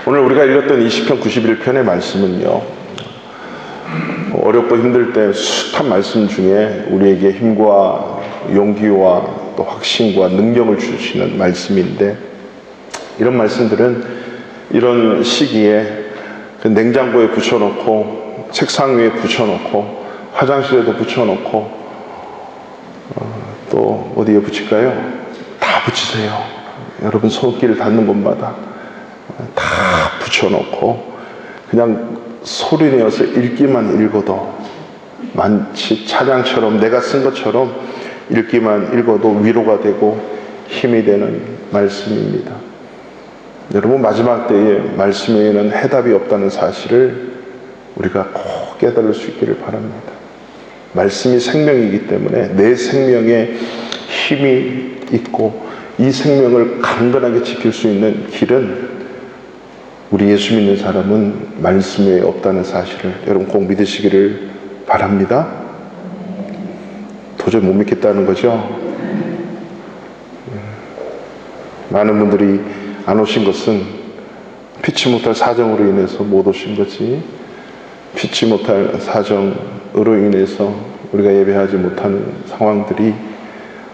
오늘 우리가 읽었던 이 시편 91편의 말씀은요, 어렵고 힘들 때 숱한 말씀 중에 우리에게 힘과 용기와 또 확신과 능력을 주시는 말씀인데, 이런 말씀들은 이런 시기에 그 냉장고에 붙여놓고 책상 위에 붙여놓고 화장실에도 붙여놓고 또 어디에 붙일까요? 다 붙이세요. 여러분 손길 닿는 곳마다 다 붙여놓고 그냥 소리내어서 읽기만 읽어도, 마치 찬양처럼 내가 쓴 것처럼 읽기만 읽어도 위로가 되고 힘이 되는 말씀입니다. 여러분, 마지막 때에 말씀에는 해답이 없다는 사실을 우리가 꼭 깨달을 수 있기를 바랍니다. 말씀이 생명이기 때문에 내 생명에 힘이 있고 이 생명을 강건하게 지킬 수 있는 길은, 우리 예수 믿는 사람은 말씀에 없다는 사실을 여러분 꼭 믿으시기를 바랍니다. 도저히 못 믿겠다는 거죠? 많은 분들이 안 오신 것은 피치 못할 사정으로 인해서 못 오신 거지, 피치 못할 사정으로 인해서 우리가 예배하지 못하는 상황들이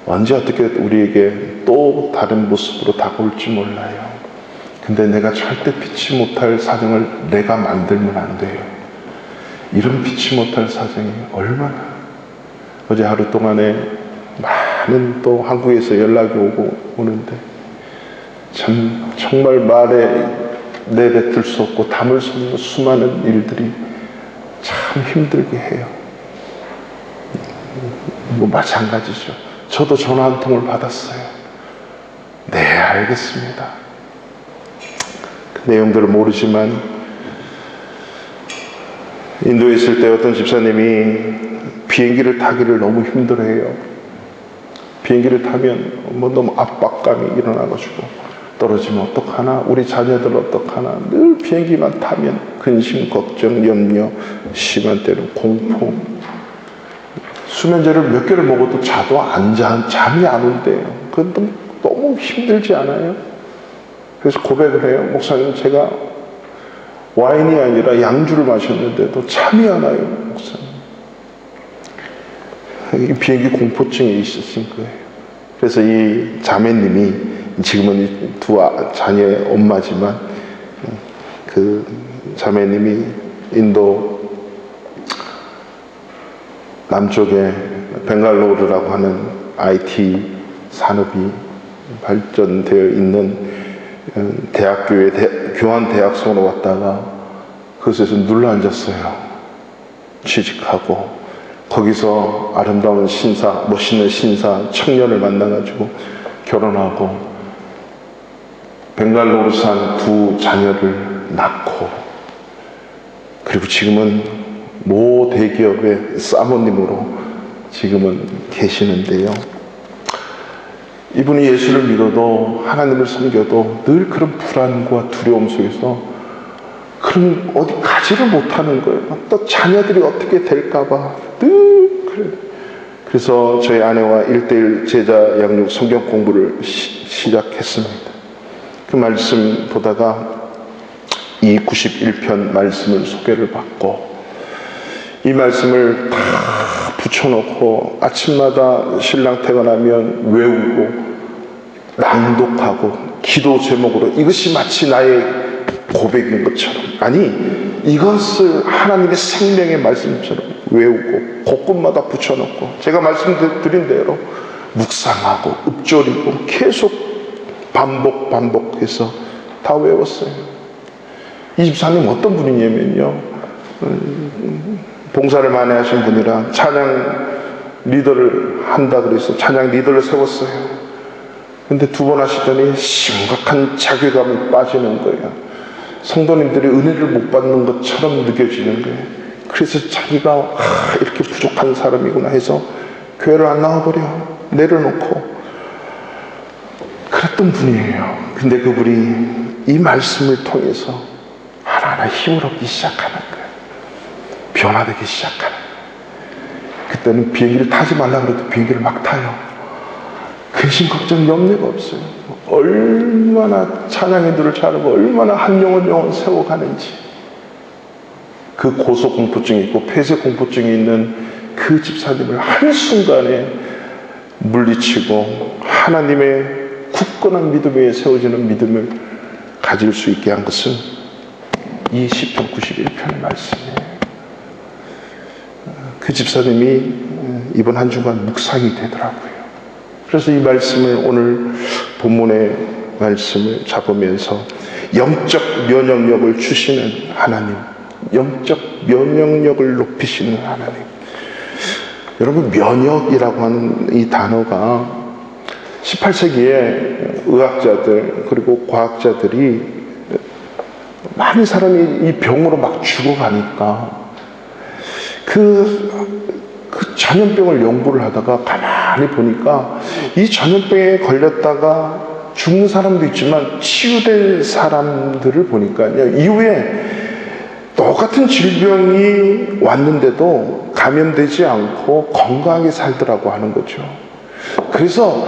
언제 어떻게 우리에게 또 다른 모습으로 다가올지 몰라요. 근데 내가 절대 피치 못할 사정을 내가 만들면 안 돼요. 이런 피치 못할 사정이 얼마나, 어제 하루 동안에 많은 또 한국에서 연락이 오는데 정말 말에 내뱉을 수 없고 담을 수 없는 수많은 일들이 참 힘들게 해요. 뭐 마찬가지죠. 저도 전화 한 통을 받았어요. 네, 알겠습니다. 그 내용들을 모르지만 인도에 있을 때 어떤 집사님이 비행기를 타기를 너무 힘들어해요. 비행기를 타면 뭐 너무 압박감이 일어나가지고 떨어지면 어떡하나, 우리 자녀들 어떡하나, 늘 비행기만 타면 근심, 걱정, 염려, 심한 때는 공포. 수면제를 몇 개를 먹어도 잠이 안 온대요. 그건 너무 힘들지 않아요? 그래서 고백을 해요. 목사님, 제가 와인이 아니라 양주를 마셨는데도 잠이 안 와요, 목사님. 비행기 공포증이 있으신 거예요. 그래서 이 자매님이, 지금은 이 두 자녀의 엄마지만, 그 자매님이 인도 남쪽에 벵갈로르라고 하는 IT 산업이 발전되어 있는 대학교에 교환 대학생으로 왔다가 그것에서 눌러앉았어요. 취직하고 거기서 아름다운 신사, 멋있는 신사 청년을 만나가지고 결혼하고 벵갈로르 산 두 자녀를 낳고, 그리고 지금은 모 대기업의 사모님으로 지금은 계시는데요. 이분이 예수를 믿어도 하나님을 섬겨도 늘 그런 불안과 두려움 속에서 그런 어디 가지를 못하는 거예요. 또 자녀들이 어떻게 될까봐 늘 그래요. 그래서 저희 아내와 1:1 제자 양육 성경 공부를 시작했습니다. 그 말씀 보다가 이 91편 말씀을 소개를 받고 이 말씀을 다 붙여놓고 아침마다 신랑 퇴근하면 외우고 낭독하고 기도 제목으로 이것이 마치 나의 고백인 것처럼, 아니 이것을 하나님의 생명의 말씀처럼 외우고 곳곳마다 붙여놓고, 제가 말씀드린 대로 묵상하고 읊조리고 계속 반복해서 다 외웠어요. 이 집사님 어떤 분이냐면요, 봉사를 많이 하신 분이라 찬양 리더를 한다 그래서 찬양 리더를 세웠어요. 근데 2번 하시더니 심각한 자괴감이 빠지는 거예요. 성도님들이 은혜를 못 받는 것처럼 느껴지는 거예요. 그래서 자기가 이렇게 부족한 사람이구나 해서 교회를 안 나와버려, 내려놓고 그랬던 분이에요. 근데 그분이 이 말씀을 통해서 하나하나 힘을 얻기 시작하는 거예요. 변화되기 시작하는 거예요. 그때는 비행기를 타지 말라 그래도 비행기를 막 타요. 근심 걱정 염려가 없어요. 얼마나 찬양인들을 잘하고 얼마나 한 영혼 세워가는지, 그 고소공포증이 있고 폐쇄공포증이 있는 그 집사님을 한순간에 물리치고 하나님의 굳건한 믿음 위에 세워지는 믿음을 가질 수 있게 한 것은 이 시편 91편의 말씀이에요. 그 집사님이 이번 한 주간 묵상이 되더라고요. 그래서 이 말씀을 오늘 본문의 말씀을 잡으면서 영적 면역력을 주시는 하나님, 영적 면역력을 높이시는 하나님. 여러분, 면역이라고 하는 이 단어가 18세기에 의학자들 그리고 과학자들이 많은 사람이 이 병으로 막 죽어가니까 그 전염병을 연구를 하다가 가만히 보니까 이 전염병에 걸렸다가 죽는 사람도 있지만 치유된 사람들을 보니까요, 이후에 똑같은 질병이 왔는데도 감염되지 않고 건강하게 살더라고 하는 거죠. 그래서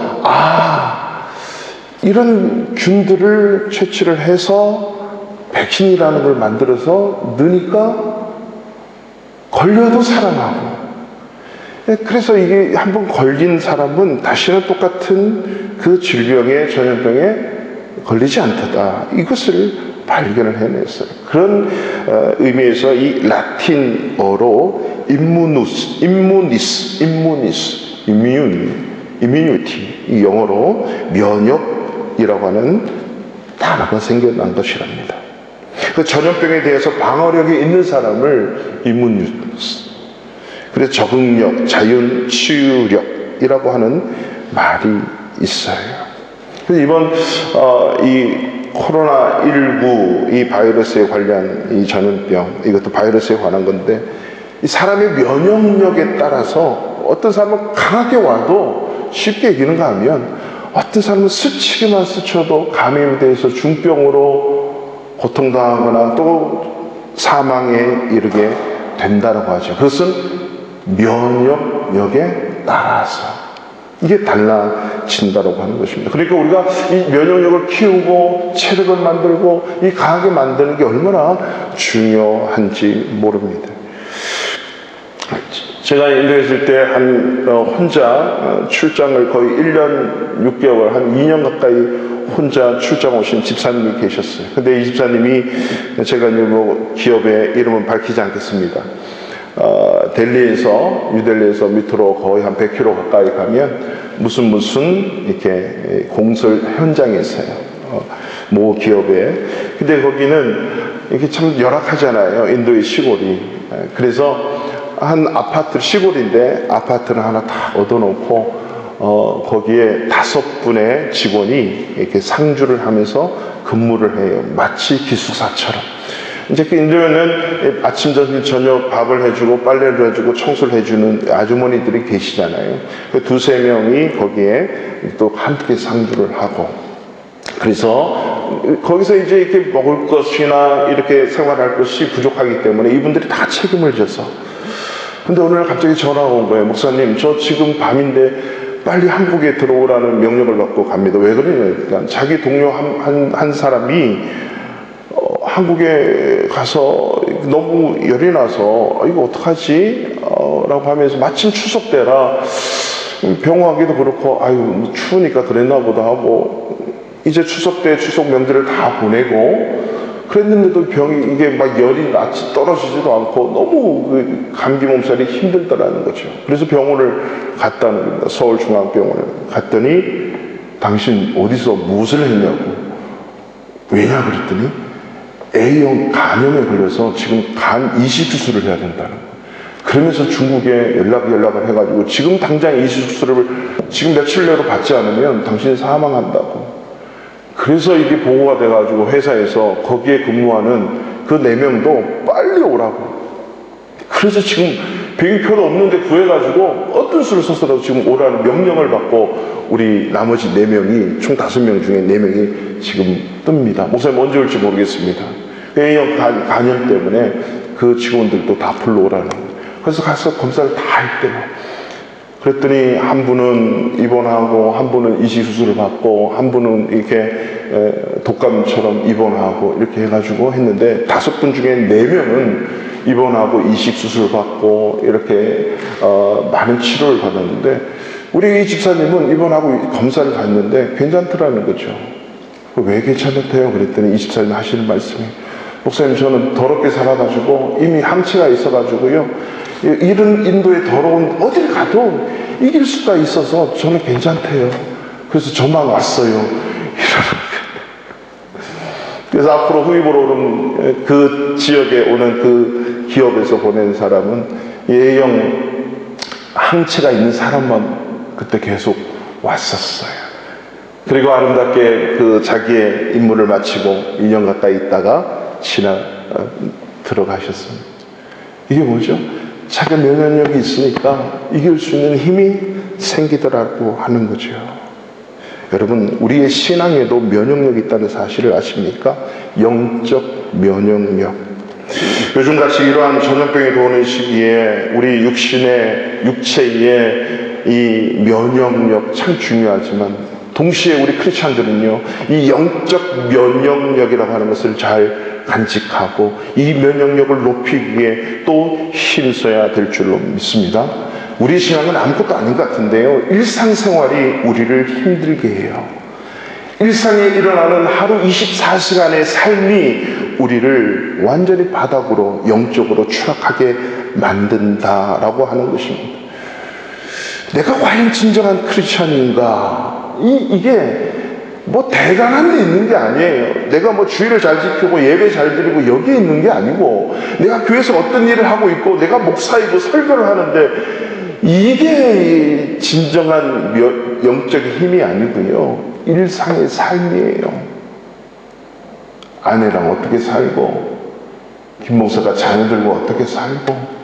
이런 균들을 채취를 해서 백신이라는 걸 만들어서 넣으니까 걸려도 살아나고, 그래서 이게 한번 걸린 사람은 다시는 똑같은 그 질병에, 전염병에 걸리지 않다, 이것을 발견을 해냈어요. 그런 의미에서 이 라틴어로 immunity, 이 영어로 면역이라고 하는 단어가 생겨난 것이랍니다. 그 전염병에 대해서 방어력이 있는 사람을 immunus, 그래서 적응력, 자연 치유력이라고 하는 말이 있어요. 그래서 이번 이 코로나19 이 바이러스에 관련 이 전염병, 이것도 바이러스에 관한 건데, 이 사람의 면역력에 따라서 어떤 사람은 강하게 와도 쉽게 이기는가 하면, 어떤 사람은 스치기만 스쳐도 감염에 대해서 중병으로 고통당하거나 또 사망에 이르게 된다고 하죠. 그것은 면역력에 따라서 이게 달라진다고 하는 것입니다. 그러니까 우리가 이 면역력을 키우고 체력을 만들고 이 강하게 만드는 게 얼마나 중요한지 모릅니다. 제가 인도에 있을 때 혼자 출장을 거의 1년 6개월, 한 2년 가까이 혼자 출장 오신 집사님이 계셨어요. 근데 이 집사님이, 제가 뭐 기업의 이름은 밝히지 않겠습니다. 뉴델리에서 밑으로 거의 한 100km 가까이 가면 무슨 이렇게 공설 현장에 있어요. 모 기업에. 근데 거기는 이렇게 참 열악하잖아요, 인도의 시골이. 그래서 한 아파트, 시골인데 아파트를 하나 다 얻어놓고 거기에 5분의 직원이 이렇게 상주를 하면서 근무를 해요. 마치 기숙사처럼. 이제 그 인도에는 아침, 점심, 저녁 밥을 해주고 빨래를 해주고 청소를 해주는 아주머니들이 계시잖아요. 그 2-3명이 거기에 또 함께 상주를 하고, 그래서 거기서 이제 이렇게 먹을 것이나 이렇게 생활할 것이 부족하기 때문에 이분들이 다 책임을 져서. 근데 어느 날 갑자기 전화가 온 거예요. 목사님, 저 지금 밤인데 빨리 한국에 들어오라는 명령을 받고 갑니다. 왜 그러냐면 자기 동료 한 사람이 한국에 가서 너무 열이 나서 이거 어떡하지? 라고 하면서 마침 추석 때라 병원하기도 그렇고 추우니까 그랬나 보다 하고, 이제 추석 때 추석 명절을 다 보내고 그랬는데도 병이 이게 막 열이 떨어지지도 않고 너무 그 감기 몸살이 힘들다라는 거죠. 그래서 병원을 갔다는 겁니다. 서울중앙병원을 갔더니 당신 어디서 무엇을 했냐고. 왜냐 그랬더니 A형 간염에 걸려서 지금 간 이식 수술을 해야 된다는 거예요. 그러면서 중국에 연락을 해가지고 지금 당장 이식 수술을 지금 며칠 내로 받지 않으면 당신이 사망한다고. 그래서 이게 보고가 돼가지고 회사에서 거기에 근무하는 그 4명도 빨리 오라고. 그래서 지금 비행표도 없는데 구해가지고 어떤 수를 써서라도 지금 오라는 명령을 받고 우리 나머지 4명이, 총 5명 중에 4명이 지금 뜹니다. 목사님 언제 올지 모르겠습니다. A형 간염 때문에 그 직원들도 다 불러오라는 거예요. 그래서 가서 검사를 다 했대요. 그랬더니 한 분은 입원하고, 한 분은 이식수술을 받고, 한 분은 이렇게 독감처럼 입원하고, 이렇게 해가지고 했는데, 5분 중에 4명은 입원하고 이식수술을 받고, 이렇게 많은 치료를 받았는데, 우리 이 집사님은 입원하고 검사를 갔는데 괜찮더라는 거죠. 왜 괜찮았대요? 그랬더니 이 집사님이 하시는 말씀이, 목사님, 저는 더럽게 살아가지고 이미 항체가 있어가지고요, 이런 인도의 더러운 어딜 가도 이길 수가 있어서 저는 괜찮대요. 그래서 저만 왔어요. 그래서 앞으로 후임으로 오는 그 지역에 오는 그 기업에서 보낸 사람은 예형 항체가 있는 사람만 그때 계속 왔었어요. 그리고 아름답게 그 자기의 임무를 마치고 2년 가까이 있다가 들어가셨습니다. 이게 뭐죠? 자기 면역력이 있으니까 이길 수 있는 힘이 생기더라고 하는 거죠. 여러분, 우리의 신앙에도 면역력이 있다는 사실을 아십니까? 영적 면역력. 요즘같이 이러한 전염병이 도는 시기에 우리 육체의 이 면역력 참 중요하지만, 동시에 우리 크리스찬들은요, 이 영적 면역력이라고 하는 것을 잘 간직하고 이 면역력을 높이기 위해 또 힘써야 될 줄로 믿습니다. 우리 신앙은 아무것도 아닌 것 같은데요, 일상생활이 우리를 힘들게 해요. 일상에 일어나는 하루 24시간의 삶이 우리를 완전히 바닥으로, 영적으로 추락하게 만든다라고 하는 것입니다. 내가 과연 진정한 크리스찬인가? 이게 뭐 대단한 데 있는 게 아니에요. 내가 뭐 주의를 잘 지키고 예배 잘 드리고 여기에 있는 게 아니고, 내가 교회에서 어떤 일을 하고 있고 내가 목사이고 설교를 하는데, 이게 진정한 영적인 힘이 아니고요, 일상의 삶이에요. 아내랑 어떻게 살고, 김 목사가 자녀들과 어떻게 살고,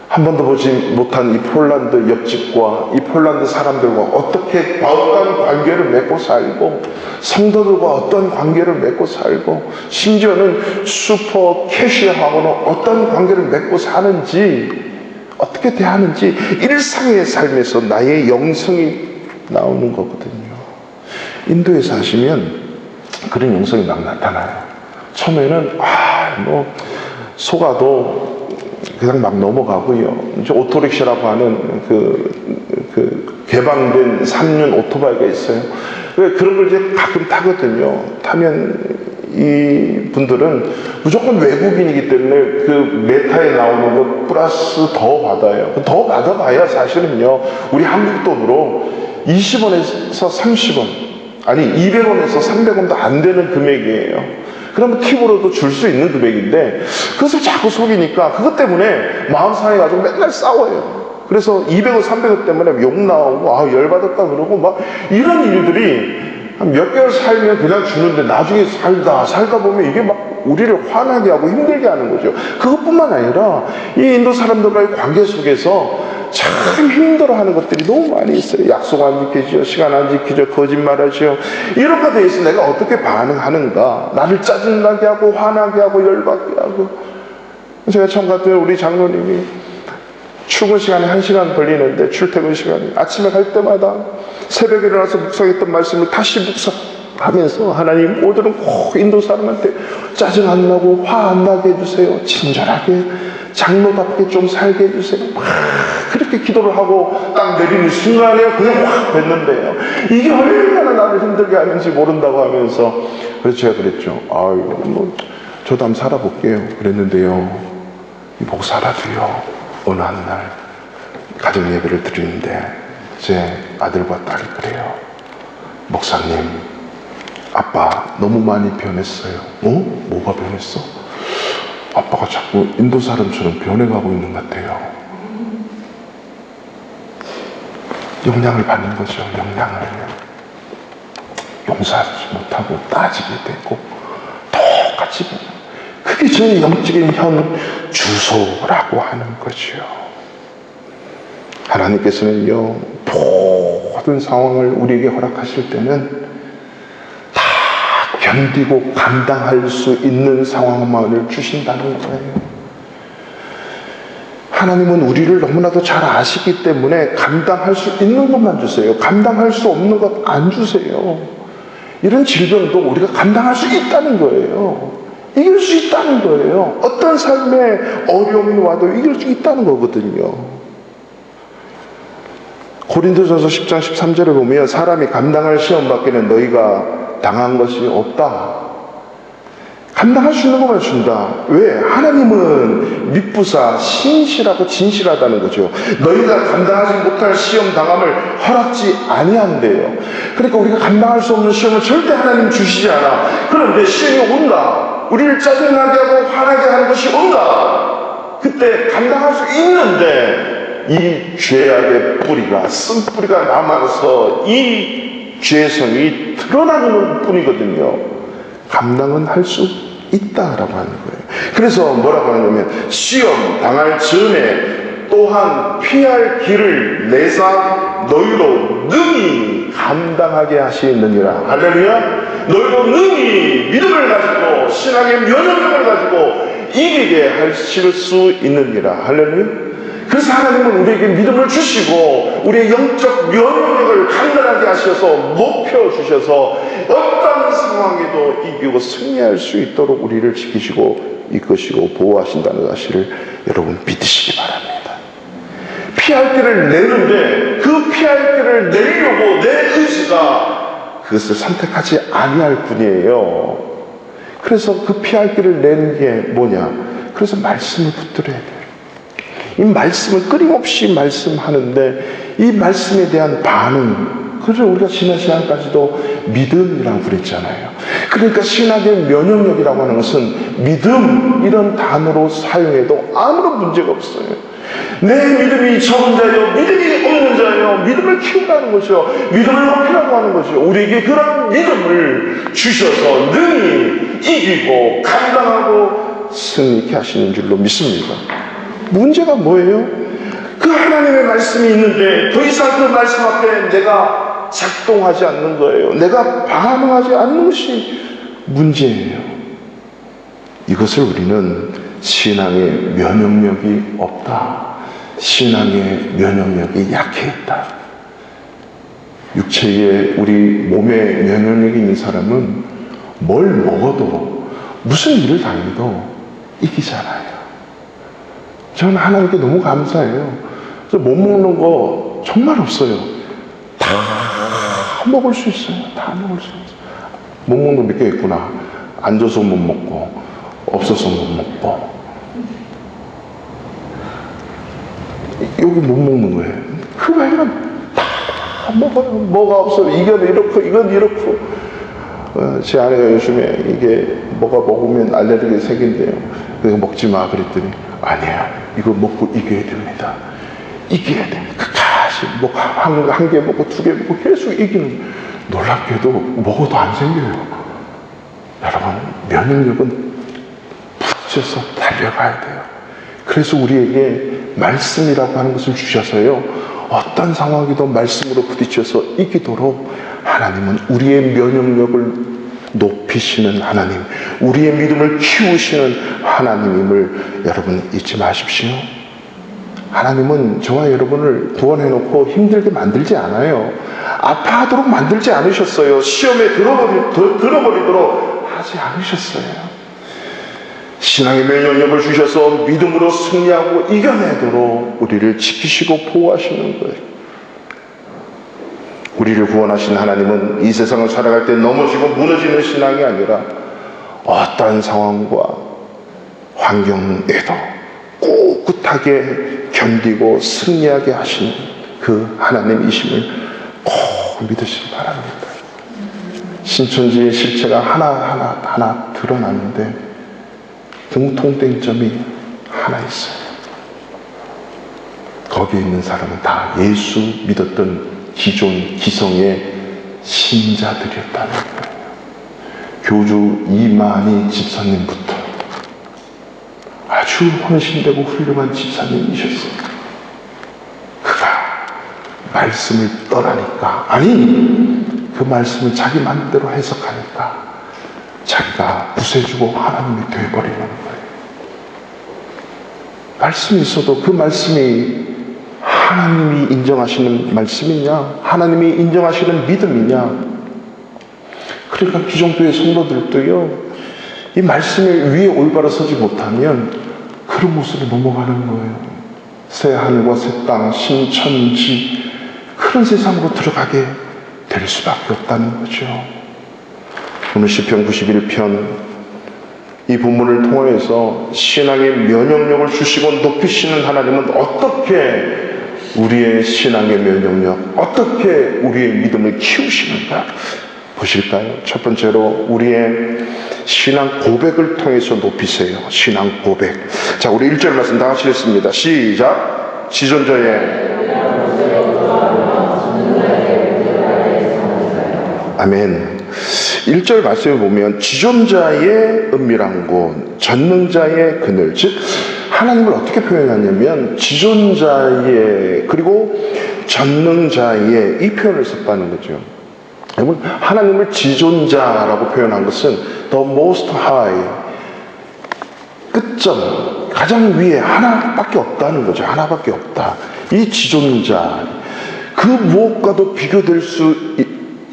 한 번도 보지 못한 이 폴란드 옆집과 이 폴란드 사람들과 어떻게 어떤 관계를 맺고 살고, 성도들과 어떤 관계를 맺고 살고, 심지어는 슈퍼 캐시어하고는 어떤 관계를 맺고 사는지, 어떻게 대하는지, 일상의 삶에서 나의 영성이 나오는 거거든요. 인도에 사시면 그런 영성이 막 나타나요. 처음에는 속아도 그냥 막 넘어가고요. 이제 오토릭샤라고 하는 그 개방된 3륜 오토바이가 있어요. 그런 걸 이제 가끔 타거든요. 타면 이 분들은 무조건 외국인이기 때문에 그 메타에 나오는 것 플러스 더 받아요. 더 받아봐야 사실은요, 우리 한국 돈으로 20원에서 30원, 아니 200원에서 300원도 안 되는 금액이에요. 그러면 팁으로도 줄 수 있는 금액인데, 그것을 자꾸 속이니까 그것 때문에 마음 상해가지고 맨날 싸워요. 그래서 200원, 300원 때문에 욕 나오고, 열받았다 그러고, 막 이런 일들이 한 몇 개월 살면 그냥 주는데, 나중에 살다 보면 이게 막 우리를 화나게 하고 힘들게 하는 거죠. 그것뿐만 아니라 이 인도 사람들과의 관계 속에서 참 힘들어하는 것들이 너무 많이 있어요. 약속 안 지키죠, 시간 안 지키죠, 거짓말하죠. 이런 것에 대해서 내가 어떻게 반응하는가, 나를 짜증나게 하고 화나게 하고 열받게 하고. 제가 처음 갔더니 우리 장로님이 출근 시간이 1시간 걸리는데, 출퇴근 시간이 아침에 갈 때마다 새벽에 일어나서 묵상했던 말씀을 다시 묵상하면서, 하나님, 오늘은 꼭 인도 사람한테 짜증 안 나고 화 안 나게 해주세요, 친절하게 장로답게 좀 살게 해주세요, 막 그렇게 기도를 하고 딱 내리는 순간에 그냥 확 뱉는데요, 이게 얼마나 나를 힘들게 하는지 모른다고 하면서. 그래서 제가 그랬죠. 저도 한번 살아볼게요. 그랬는데요, 이 목사라도요, 어느 한 날 가정 예배를 드리는데 제 아들과 딸이 그래요. 목사님, 아빠 너무 많이 변했어요. 뭐가 변했어? 아빠가 자꾸 인도 사람처럼 변해가고 있는 것 같아요. 영향을 받는 거죠. 영향을. 용서하지 못하고 따지게 되고 똑같이. 그게 저의 영적인 현 주소라고 하는 거죠. 하나님께서는요, 모든 상황을 우리에게 허락하실 때는 다 견디고 감당할 수 있는 상황만을 주신다는 거예요. 하나님은 우리를 너무나도 잘 아시기 때문에 감당할 수 있는 것만 주세요. 감당할 수 없는 것 안 주세요. 이런 질병도 우리가 감당할 수 있다는 거예요. 이길 수 있다는 거예요. 어떤 삶의 어려움이 와도 이길 수 있다는 거거든요. 고린도전서 10장 13절에 보면 사람이 감당할 시험 밖에는 너희가 당한 것이 없다. 감당할 수 있는 것만 준다. 왜? 하나님은 미쁘사 신실하고 진실하다는 거죠. 너희가 감당하지 못할 시험 당함을 허락지 아니한대요. 그러니까 우리가 감당할 수 없는 시험을 절대 하나님 주시지 않아. 그런데 시험이 온다. 우리를 짜증나게 하고 화나게 하는 것이 온다. 그때 감당할 수 있는데 이 죄악의 뿌리가, 쓴뿌리가 남아서 이 죄성이 드러나는 뿐이거든요. 감당은 할 수 있다라고 하는 거예요. 그래서 뭐라고 하냐면 시험 당할 전에 또한 피할 길을 내사 너희로 능히 감당하게 하시느니라. 할렐루야. 너희로 능히 믿음을 가지고 신앙의 면역력을 가지고 이기게 하실 수 있느니라. 할렐루야. 그래서 하나님은 우리에게 믿음을 주시고 우리의 영적 면역력을 강건하게 하셔서 높여 주셔서 어떤 상황에도 이기고 승리할 수 있도록 우리를 지키시고 이끄시고 보호하신다는 사실을 여러분 믿으시기 바랍니다. 피할 길을 내는데 그 피할 길을 내려고 내 의지가 그것을 선택하지 아니할 뿐이에요. 그래서 그 피할 길을 내는 게 뭐냐? 그래서 말씀을 붙들어야 돼요. 이 말씀을 끊임없이 말씀하는데 이 말씀에 대한 반응, 그래서 우리가 지난 시간까지도 믿음이라고 그랬잖아요. 그러니까 신학의 면역력이라고 하는 것은 믿음 이런 단어로 사용해도 아무런 문제가 없어요. 내 믿음이 적은 자요, 믿음이 없는 자요, 믿음을 키우라는 것이요, 믿음을 높이라고 하는 것이요. 우리에게 그런 믿음을 주셔서 능히 이기고 감당하고 승리케 하시는 줄로 믿습니다. 문제가 뭐예요? 그 하나님의 말씀이 있는데 더 이상 그 말씀 앞에 내가 작동하지 않는 거예요. 내가 반응하지 않는 것이 문제예요. 이것을 우리는 신앙의 면역력이 없다. 신앙의 면역력이 약해 있다. 육체에 우리 몸에 면역력이 있는 사람은 뭘 먹어도 무슨 일을 당해도 이기잖아요. 저는 하나님께 너무 감사해요. 그래서 못 먹는 거 정말 없어요. 다 먹을 수 있어요. 다 먹을 수 있어요. 못 먹는 거 몇 개 있구나. 안 줘서 못 먹고, 없어서 못 먹고. 여기 못 먹는 거예요. 그 외에는 다 먹어요. 뭐가 없어요. 이건 이렇고, 이건 이렇고. 제 아내가 요즘에 이게 뭐가 먹으면 알레르기 생긴대요. 그래서 먹지 마. 그랬더니, 아니야. 이거 먹고 이겨야 됩니다. 이겨야 돼. 끝까지 한 개 먹고 두 개 먹고 계속 이기는. 놀랍게도 먹어도 안 생겨요. 여러분, 면역력은 붙여서 달려가야 돼요. 그래서 우리에게 말씀이라고 하는 것을 주셔서요, 어떤 상황이든 말씀으로 부딪혀서 이기도록 하나님은 우리의 면역력을 높이시는 하나님, 우리의 믿음을 키우시는 하나님임을 여러분 잊지 마십시오. 하나님은 저와 여러분을 구원해놓고 힘들게 만들지 않아요. 아파하도록 만들지 않으셨어요. 시험에 들어버리도록 하지 않으셨어요. 신앙의 면역력을 주셔서 믿음으로 승리하고 이겨내도록 우리를 지키시고 보호하시는 거예요. 우리를 구원하신 하나님은 이 세상을 살아갈 때 넘어지고 무너지는 신앙이 아니라 어떠한 상황과 환경에도 꿋꿋하게 견디고 승리하게 하시는 그 하나님이심을 꼭 믿으시기 바랍니다. 신천지의 실체가 하나 드러나는데 공통된점이 하나 있어요. 거기에 있는 사람은 다 예수 믿었던 기존 기성의 신자들이었다는 거예요. 교주 이만희 집사님부터 아주 헌신되고 훌륭한 집사님이셨어요. 그가 말씀을 떠나니까, 아니 그 말씀을 자기 마음대로 해석하니까 자기가 부세주고 하나님이 되어버리는 거예요. 말씀이 있어도 그 말씀이 하나님이 인정하시는 말씀이냐, 하나님이 인정하시는 믿음이냐. 그러니까 기존교회 성도들도요, 이 말씀을 위에 올바로 서지 못하면 그런 모습으로 넘어가는 거예요. 새 하늘과 새 땅, 신천지, 그런 세상으로 들어가게 될 수밖에 없다는 거죠. 오늘 시편 91편 이 본문을 통해서 신앙의 면역력을 주시고 높이시는 하나님은 어떻게 우리의 신앙의 면역력, 어떻게 우리의 믿음을 키우시는가 보실까요? 첫 번째로 우리의 신앙 고백을 통해서 높이세요. 신앙 고백. 자, 우리 1절 말씀 다 같이 읽습니다. 시작. 지존자의 아멘. 1절 말씀에 보면 지존자의 은밀한 곳, 전능자의 그늘, 즉 하나님을 어떻게 표현하냐면 지존자의 그리고 전능자의 이 표현을 썼다는 거죠. 여러분, 하나님을 지존자라고 표현한 것은 the most high, 끝점, 가장 위에 하나밖에 없다는 거죠. 하나밖에 없다. 이 지존자, 그 무엇과도 비교될 수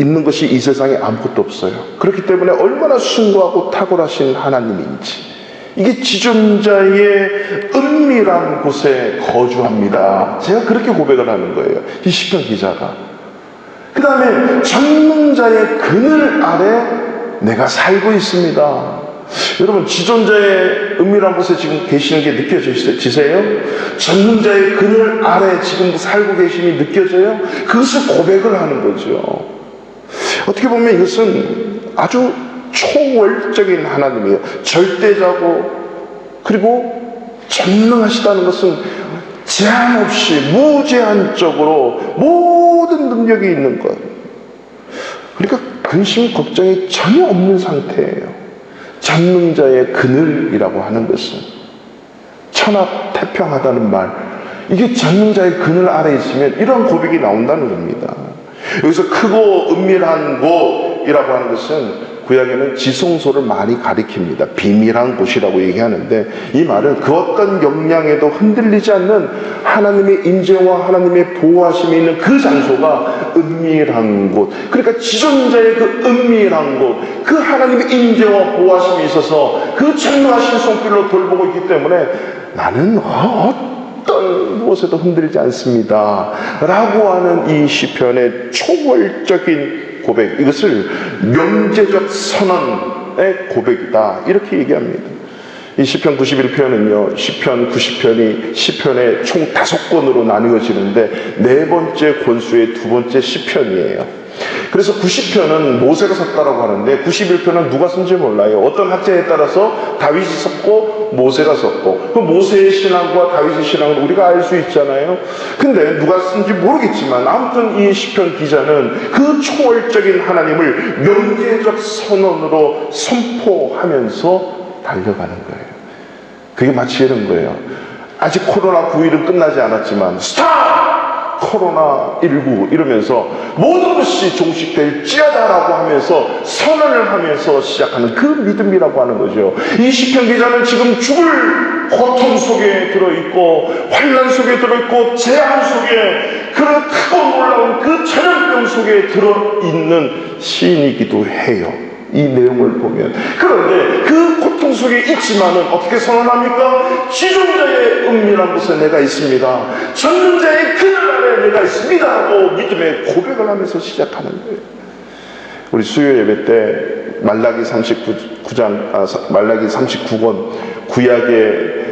있는 것이 이 세상에 아무것도 없어요. 그렇기 때문에 얼마나 숭고하고 탁월하신 하나님인지, 이게 지존자의 은밀한 곳에 거주합니다. 제가 그렇게 고백을 하는 거예요, 이 시편 기자가. 그 다음에 전능자의 그늘 아래 내가 살고 있습니다. 여러분, 지존자의 은밀한 곳에 지금 계시는 게 느껴지세요? 전능자의 그늘 아래 지금 살고 계심이 느껴져요? 그것을 고백을 하는 거죠. 어떻게 보면 이것은 아주 초월적인 하나님이에요. 절대자고, 그리고 전능하시다는 것은 제한 없이 무제한적으로 모든 능력이 있는 것. 그러니까 근심 걱정이 전혀 없는 상태예요. 전능자의 그늘이라고 하는 것은 천하태평하다는 말, 이게 전능자의 그늘 아래 있으면 이런 고백이 나온다는 겁니다. 여기서 크고 은밀한 곳이라고 하는 것은 구약에는 지성소를 많이 가리킵니다. 비밀한 곳이라고 얘기하는데, 이 말은 그 어떤 역량에도 흔들리지 않는 하나님의 인재와 하나님의 보호하심이 있는 그 장소가 은밀한 곳. 그러니까 지존자의 그 은밀한 곳, 그 하나님의 인재와 보호하심이 있어서 그 전능하신 손길로 돌보고 있기 때문에 나는 어떤 무엇에도 흔들리지 않습니다 라고 하는 이 시편의 초월적인 고백, 이것을 명제적 선언의 고백이다, 이렇게 얘기합니다. 이 시편 91편은요, 시편 90편이 시편의 총 5권으로 나누어지는데 네 번째 권수의 두 번째 시편이에요. 그래서 90편은 모세가 썼다라고 하는데 91편은 누가 쓴지 몰라요. 어떤 학자에 따라서 다윗이 썼고 모세가 썼고, 그 모세의 신앙과 다윗의 신앙을 우리가 알 수 있잖아요. 근데 누가 쓴지 모르겠지만 아무튼 이 시편 기자는 그 초월적인 하나님을 명제적 선언으로 선포하면서 달려가는 거예요. 그게 마치 이런 거예요. 아직 코로나19는 끝나지 않았지만 스탑! 코로나19 이러면서 모든 것이 종식될지어다라고 하면서 선언을 하면서 시작하는 그 믿음이라고 하는 거죠. 이 시편 기자는 지금 죽을 고통 속에 들어있고 환난 속에 들어있고 재앙 속에 그런 크고 놀라운 그 전염병 속에 들어있는 시인이기도 해요, 이 내용을 보면. 그런데 그 고통 속에 있지만은 어떻게 선언합니까? 지존자의 은밀한 곳에 내가 있습니다, 전능자의 그늘 아래 내가 있습니다 하고 믿음의 고백을 하면서 시작하는 거예요. 우리 수요 예배 때 말라기 39권 구약의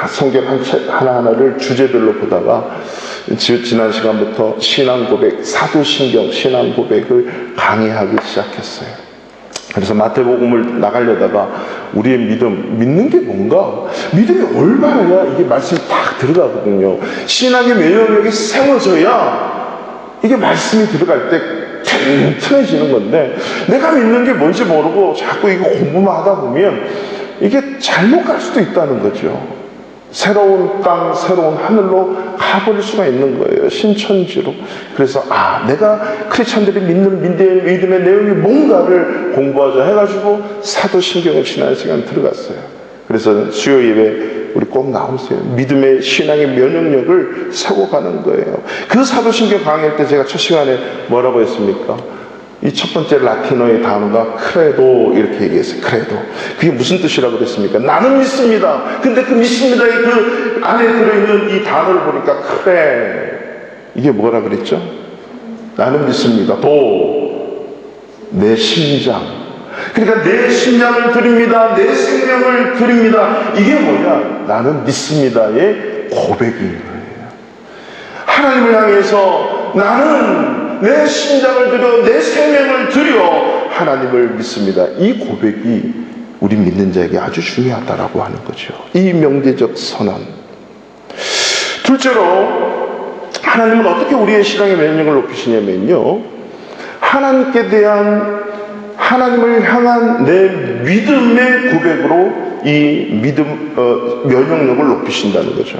성경 하나하나를 주제별로 보다가 지난 시간부터 신앙 고백, 사도신경 신앙 고백을 강의하기 시작했어요. 그래서 마태복음을 나가려다가 우리의 믿는 게 뭔가, 믿음이 올바라야 이게 말씀이 딱 들어가거든요. 신앙의 면역력이 세워져야 이게 말씀이 들어갈 때 튼튼해지는 건데, 내가 믿는 게 뭔지 모르고 자꾸 이거 공부만 하다 보면 이게 잘못 갈 수도 있다는 거죠. 새로운 땅, 새로운 하늘로 가버릴 수가 있는 거예요, 신천지로. 그래서 내가 크리스찬들이 믿는 믿음의 내용이 뭔가를 공부하자 해가지고 사도신경을 지난 시간 들어갔어요. 그래서 수요 예배 우리 꼭 나오세요. 믿음의 신앙의 면역력을 세고 가는 거예요. 그 사도신경 강의할 때 제가 첫 시간에 뭐라고 했습니까? 이 첫 번째 라틴어의 단어가 크레도 이렇게 얘기했어요. 크레도. 그게 무슨 뜻이라고 그랬습니까? 나는 믿습니다. 근데 그 믿습니다의 그 안에 들어있는 이 단어를 보니까 크레. 이게 뭐라 그랬죠? 나는 믿습니다. 내 심장. 그러니까 내 심장을 드립니다. 내 생명을 드립니다. 이게 뭐냐? 나는 믿습니다의 고백인 거예요. 하나님을 향해서 나는 내 심장을 드려 내 생명을 드려 하나님을 믿습니다. 이 고백이 우리 믿는 자에게 아주 중요하다라고 하는 거죠. 이 명제적 선언. 둘째로 하나님은 어떻게 우리의 신앙의 면역력을 높이시냐면요, 하나님께 대한 하나님을 향한 내 믿음의 고백으로 이 면역력을 높이신다는 거죠.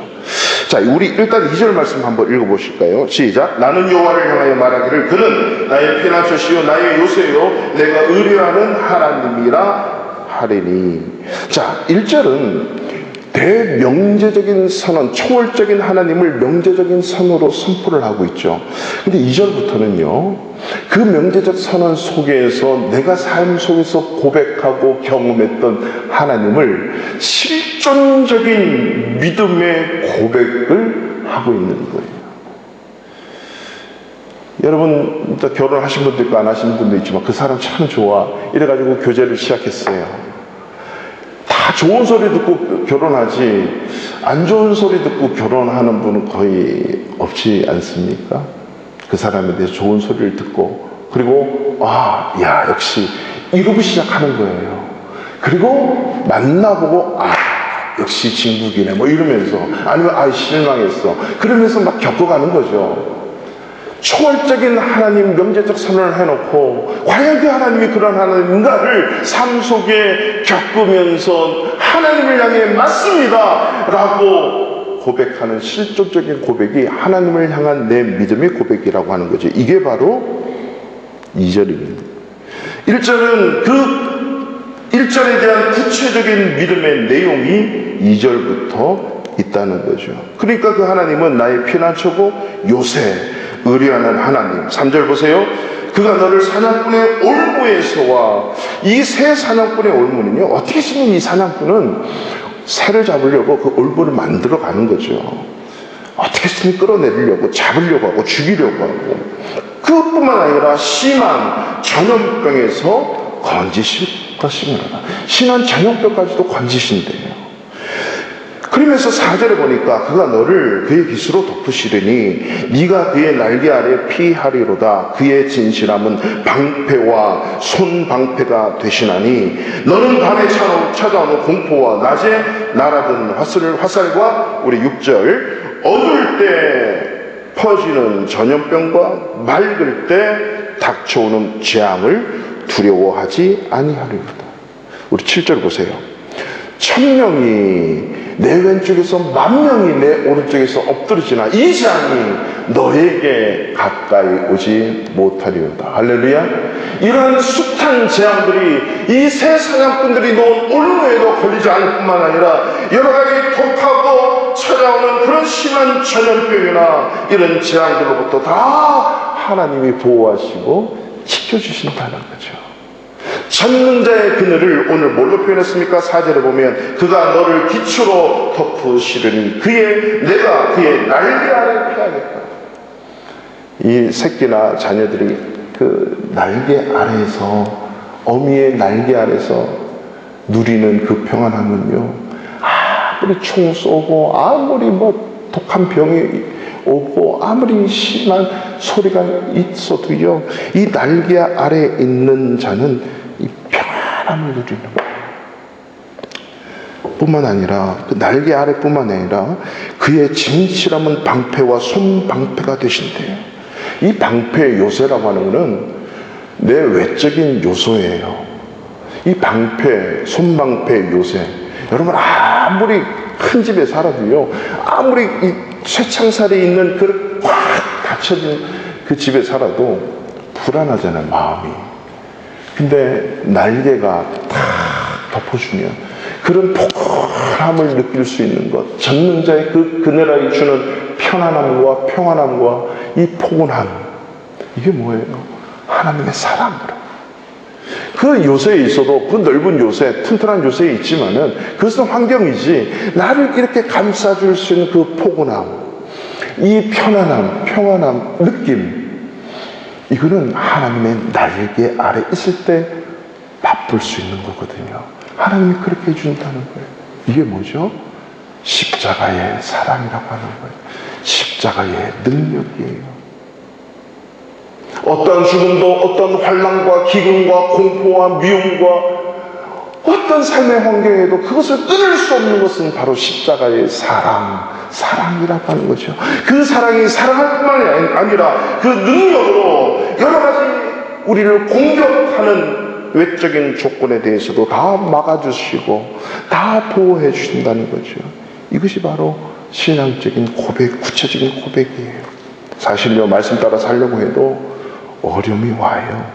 자, 우리 일단 2절 말씀 한번 읽어보실까요? 시작. 나는 여호와를 향하여 말하기를 그는 나의 피난처시요 나의 요새요 내가 의뢰하는 하나님이라 하리니. 자, 1절은 대명제적인 선언, 초월적인 하나님을 명제적인 선언으로 선포를 하고 있죠. 근데 2절부터는요, 그 명제적 선언 속에서 내가 삶 속에서 고백하고 경험했던 하나님을 실존적인 믿음의 고백을 하고 있는 거예요. 여러분, 결혼하신 분도 있고 안 하신 분도 있지만 그 사람 참 좋아 이래가지고 교제를 시작했어요. 다 좋은 소리 듣고 결혼하지 안 좋은 소리 듣고 결혼하는 분은 거의 없지 않습니까? 그 사람에 대해서 좋은 소리를 듣고, 그리고 역시 이러고 시작하는 거예요. 그리고 만나보고 역시 진국이네 뭐 이러면서, 아니면 실망했어 그러면서 막 겪어가는 거죠. 초월적인 하나님 명제적 선언을 해놓고 과연 그 하나님이 그런 하나님인가를 삶 속에 겪으면서 하나님을 향해 맞습니다 라고 고백하는 실존적인 고백이 하나님을 향한 내 믿음의 고백이라고 하는 거죠. 이게 바로 2절입니다. 1절은 그 1절에 대한 구체적인 믿음의 내용이 2절부터 있다는 거죠. 그러니까 그 하나님은 나의 피난처고 요새 의뢰하는 하나님. 3절 보세요. 그가 너를 사냥꾼의 올무에서와, 이 새 사냥꾼의 올무는요, 어떻게 쓰면 이 사냥꾼은 새를 잡으려고 그 올무를 만들어 가는 거죠. 어떻게 쓰면 끌어내리려고, 잡으려고 하고 죽이려고 하고, 그뿐만 아니라 심한 전염병에서 건지실 것입니다. 심한 전염병까지도 건지신대요. 그러면서 4절에 보니까 그가 너를 그의 깃으로 덮으시리니 네가 그의 날개 아래 피하리로다. 그의 진실함은 방패와 손방패가 되시나니 너는 밤에 찾아오는 공포와 낮에 날아든 화살과 우리 6절 어두울 때 퍼지는 전염병과 맑을 때 닥쳐오는 재앙을 두려워하지 아니하리로다. 우리 7절 보세요. 1000명이 내 왼쪽에서 10,000명이 내 오른쪽에서 엎드러지나 이 재앙이 너에게 가까이 오지 못하리로다. 할렐루야. 이러한 숱한 재앙들이 이 새 사냥꾼들이 놓은 올무에도 걸리지 않을 뿐만 아니라 여러 가지 독하고 찾아오는 그런 심한 전염병이나 이런 재앙들로부터 다 하나님이 보호하시고 지켜주신다는 거죠. 전능자의 그늘을 오늘 뭘로 표현했습니까? 4절에 보면 그가 너를 기초로 덮으시려니 내가 그의 날개 아래 피하겠다. 이 새끼나 자녀들이 그 날개 아래에서, 어미의 날개 아래에서 누리는 그 평안함은요, 아무리 총 쏘고 아무리 독한 병이 오고 아무리 심한 소리가 있어도요, 이 날개 아래에 있는 자는 이 평안함을 누리는 거예요. 뿐만 아니라 그 날개 아래뿐만 아니라 그의 진실함은 방패와 손방패가 되신대요. 이 방패 요새라고 하는 것은 내 외적인 요소예요. 이 방패, 손방패 요새, 여러분 아무리 큰 집에 살아도요, 아무리 이 쇠창살이 있는 그 꽉 닫혀진 그 집에 살아도 불안하잖아요, 마음이. 근데 날개가 탁 덮어주면 그런 포근함을 느낄 수 있는 것, 전능자의 그 그네라에 주는 편안함과 평안함과 이 포근함, 이게 뭐예요? 하나님의 사랑이라고. 그 요새에 있어도, 그 넓은 요새, 튼튼한 요새에 있지만은 그것은 환경이지, 나를 이렇게 감싸줄 수 있는 그 포근함, 이 편안함, 평안함, 느낌, 이거는 하나님의 날개 아래 있을 때 맛볼 수 있는 거거든요. 하나님이 그렇게 해준다는 거예요. 이게 뭐죠? 십자가의 사랑이라고 하는 거예요. 십자가의 능력이에요. 어떤 죽음도, 어떤 환난과 기근과 공포와 미움과 어떤 삶의 환경에도 그것을 끊을 수 없는 것은 바로 십자가의 사랑이라고 하는 거죠. 그 사랑이 사랑할 뿐만이 아니라 그 능력으로 여러 가지 우리를 공격하는 외적인 조건에 대해서도 다 막아주시고 다 보호해 주신다는 거죠. 이것이 바로 신앙적인 고백, 구체적인 고백이에요. 사실요, 말씀 따라 살려고 해도 어려움이 와요.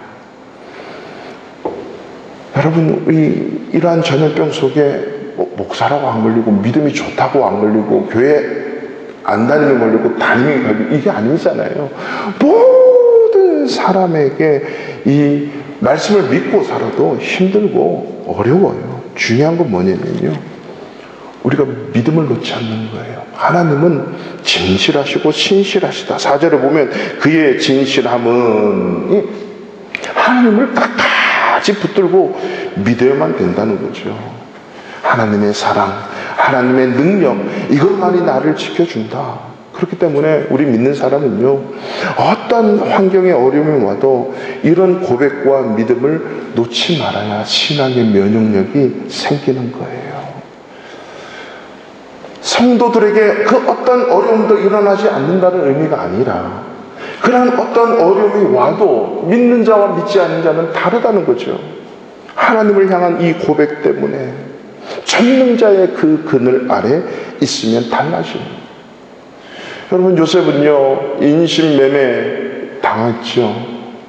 여러분, 이러한 전염병 속에 목사라고 안 걸리고, 믿음이 좋다고 안 걸리고, 교회 안 다니면 걸리고, 다니면 걸리고, 이게 아니잖아요. 모든 사람에게 이 말씀을 믿고 살아도 힘들고 어려워요. 중요한 건 뭐냐면요, 우리가 믿음을 놓지 않는 거예요. 하나님은 진실하시고 신실하시다. 4절에 보면 그의 진실함은 하나님을 끝까지 붙들고 믿어야만 된다는 거죠. 하나님의 사랑, 하나님의 능력, 이것만이 나를 지켜준다. 그렇기 때문에 우리 믿는 사람은요, 어떤 환경에 어려움이 와도 이런 고백과 믿음을 놓지 말아야 신앙의 면역력이 생기는 거예요. 성도들에게 그 어떤 어려움도 일어나지 않는다는 의미가 아니라, 그런 어떤 어려움이 와도 믿는 자와 믿지 않는 자는 다르다는 거죠. 하나님을 향한 이 고백 때문에 전능자의 그 그늘 아래 있으면 달라집니다. 여러분, 요셉은요, 인신매매 당했죠.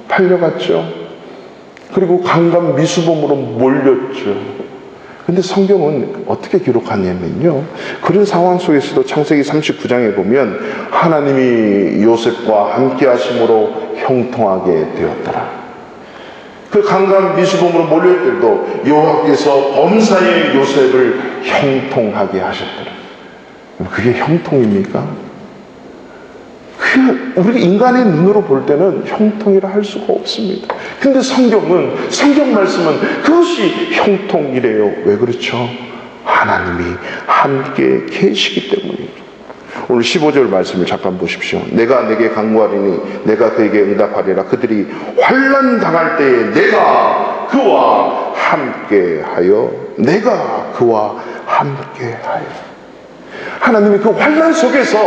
팔려갔죠. 그리고 강간 미수범으로 몰렸죠. 근데 성경은 어떻게 기록하냐면요, 그런 상황 속에서도 창세기 39장에 보면 하나님이 요셉과 함께 하심으로 형통하게 되었더라. 그 강간 미수범으로 몰릴 때도 여호와께서 범사의 요셉을 형통하게 하셨더라. 그게 형통입니까? 우리 인간의 눈으로 볼 때는 형통이라 할 수가 없습니다. 근데 성경 말씀은 그것이 형통이래요. 왜 그렇죠? 하나님이 함께 계시기 때문이죠. 오늘 15절 말씀을 잠깐 보십시오. 내가 내게 간구하리니 내가 그에게 응답하리라. 그들이 환난 당할 때에 내가 그와 함께하여, 내가 그와 함께하여. 하나님이 그 환난 속에서,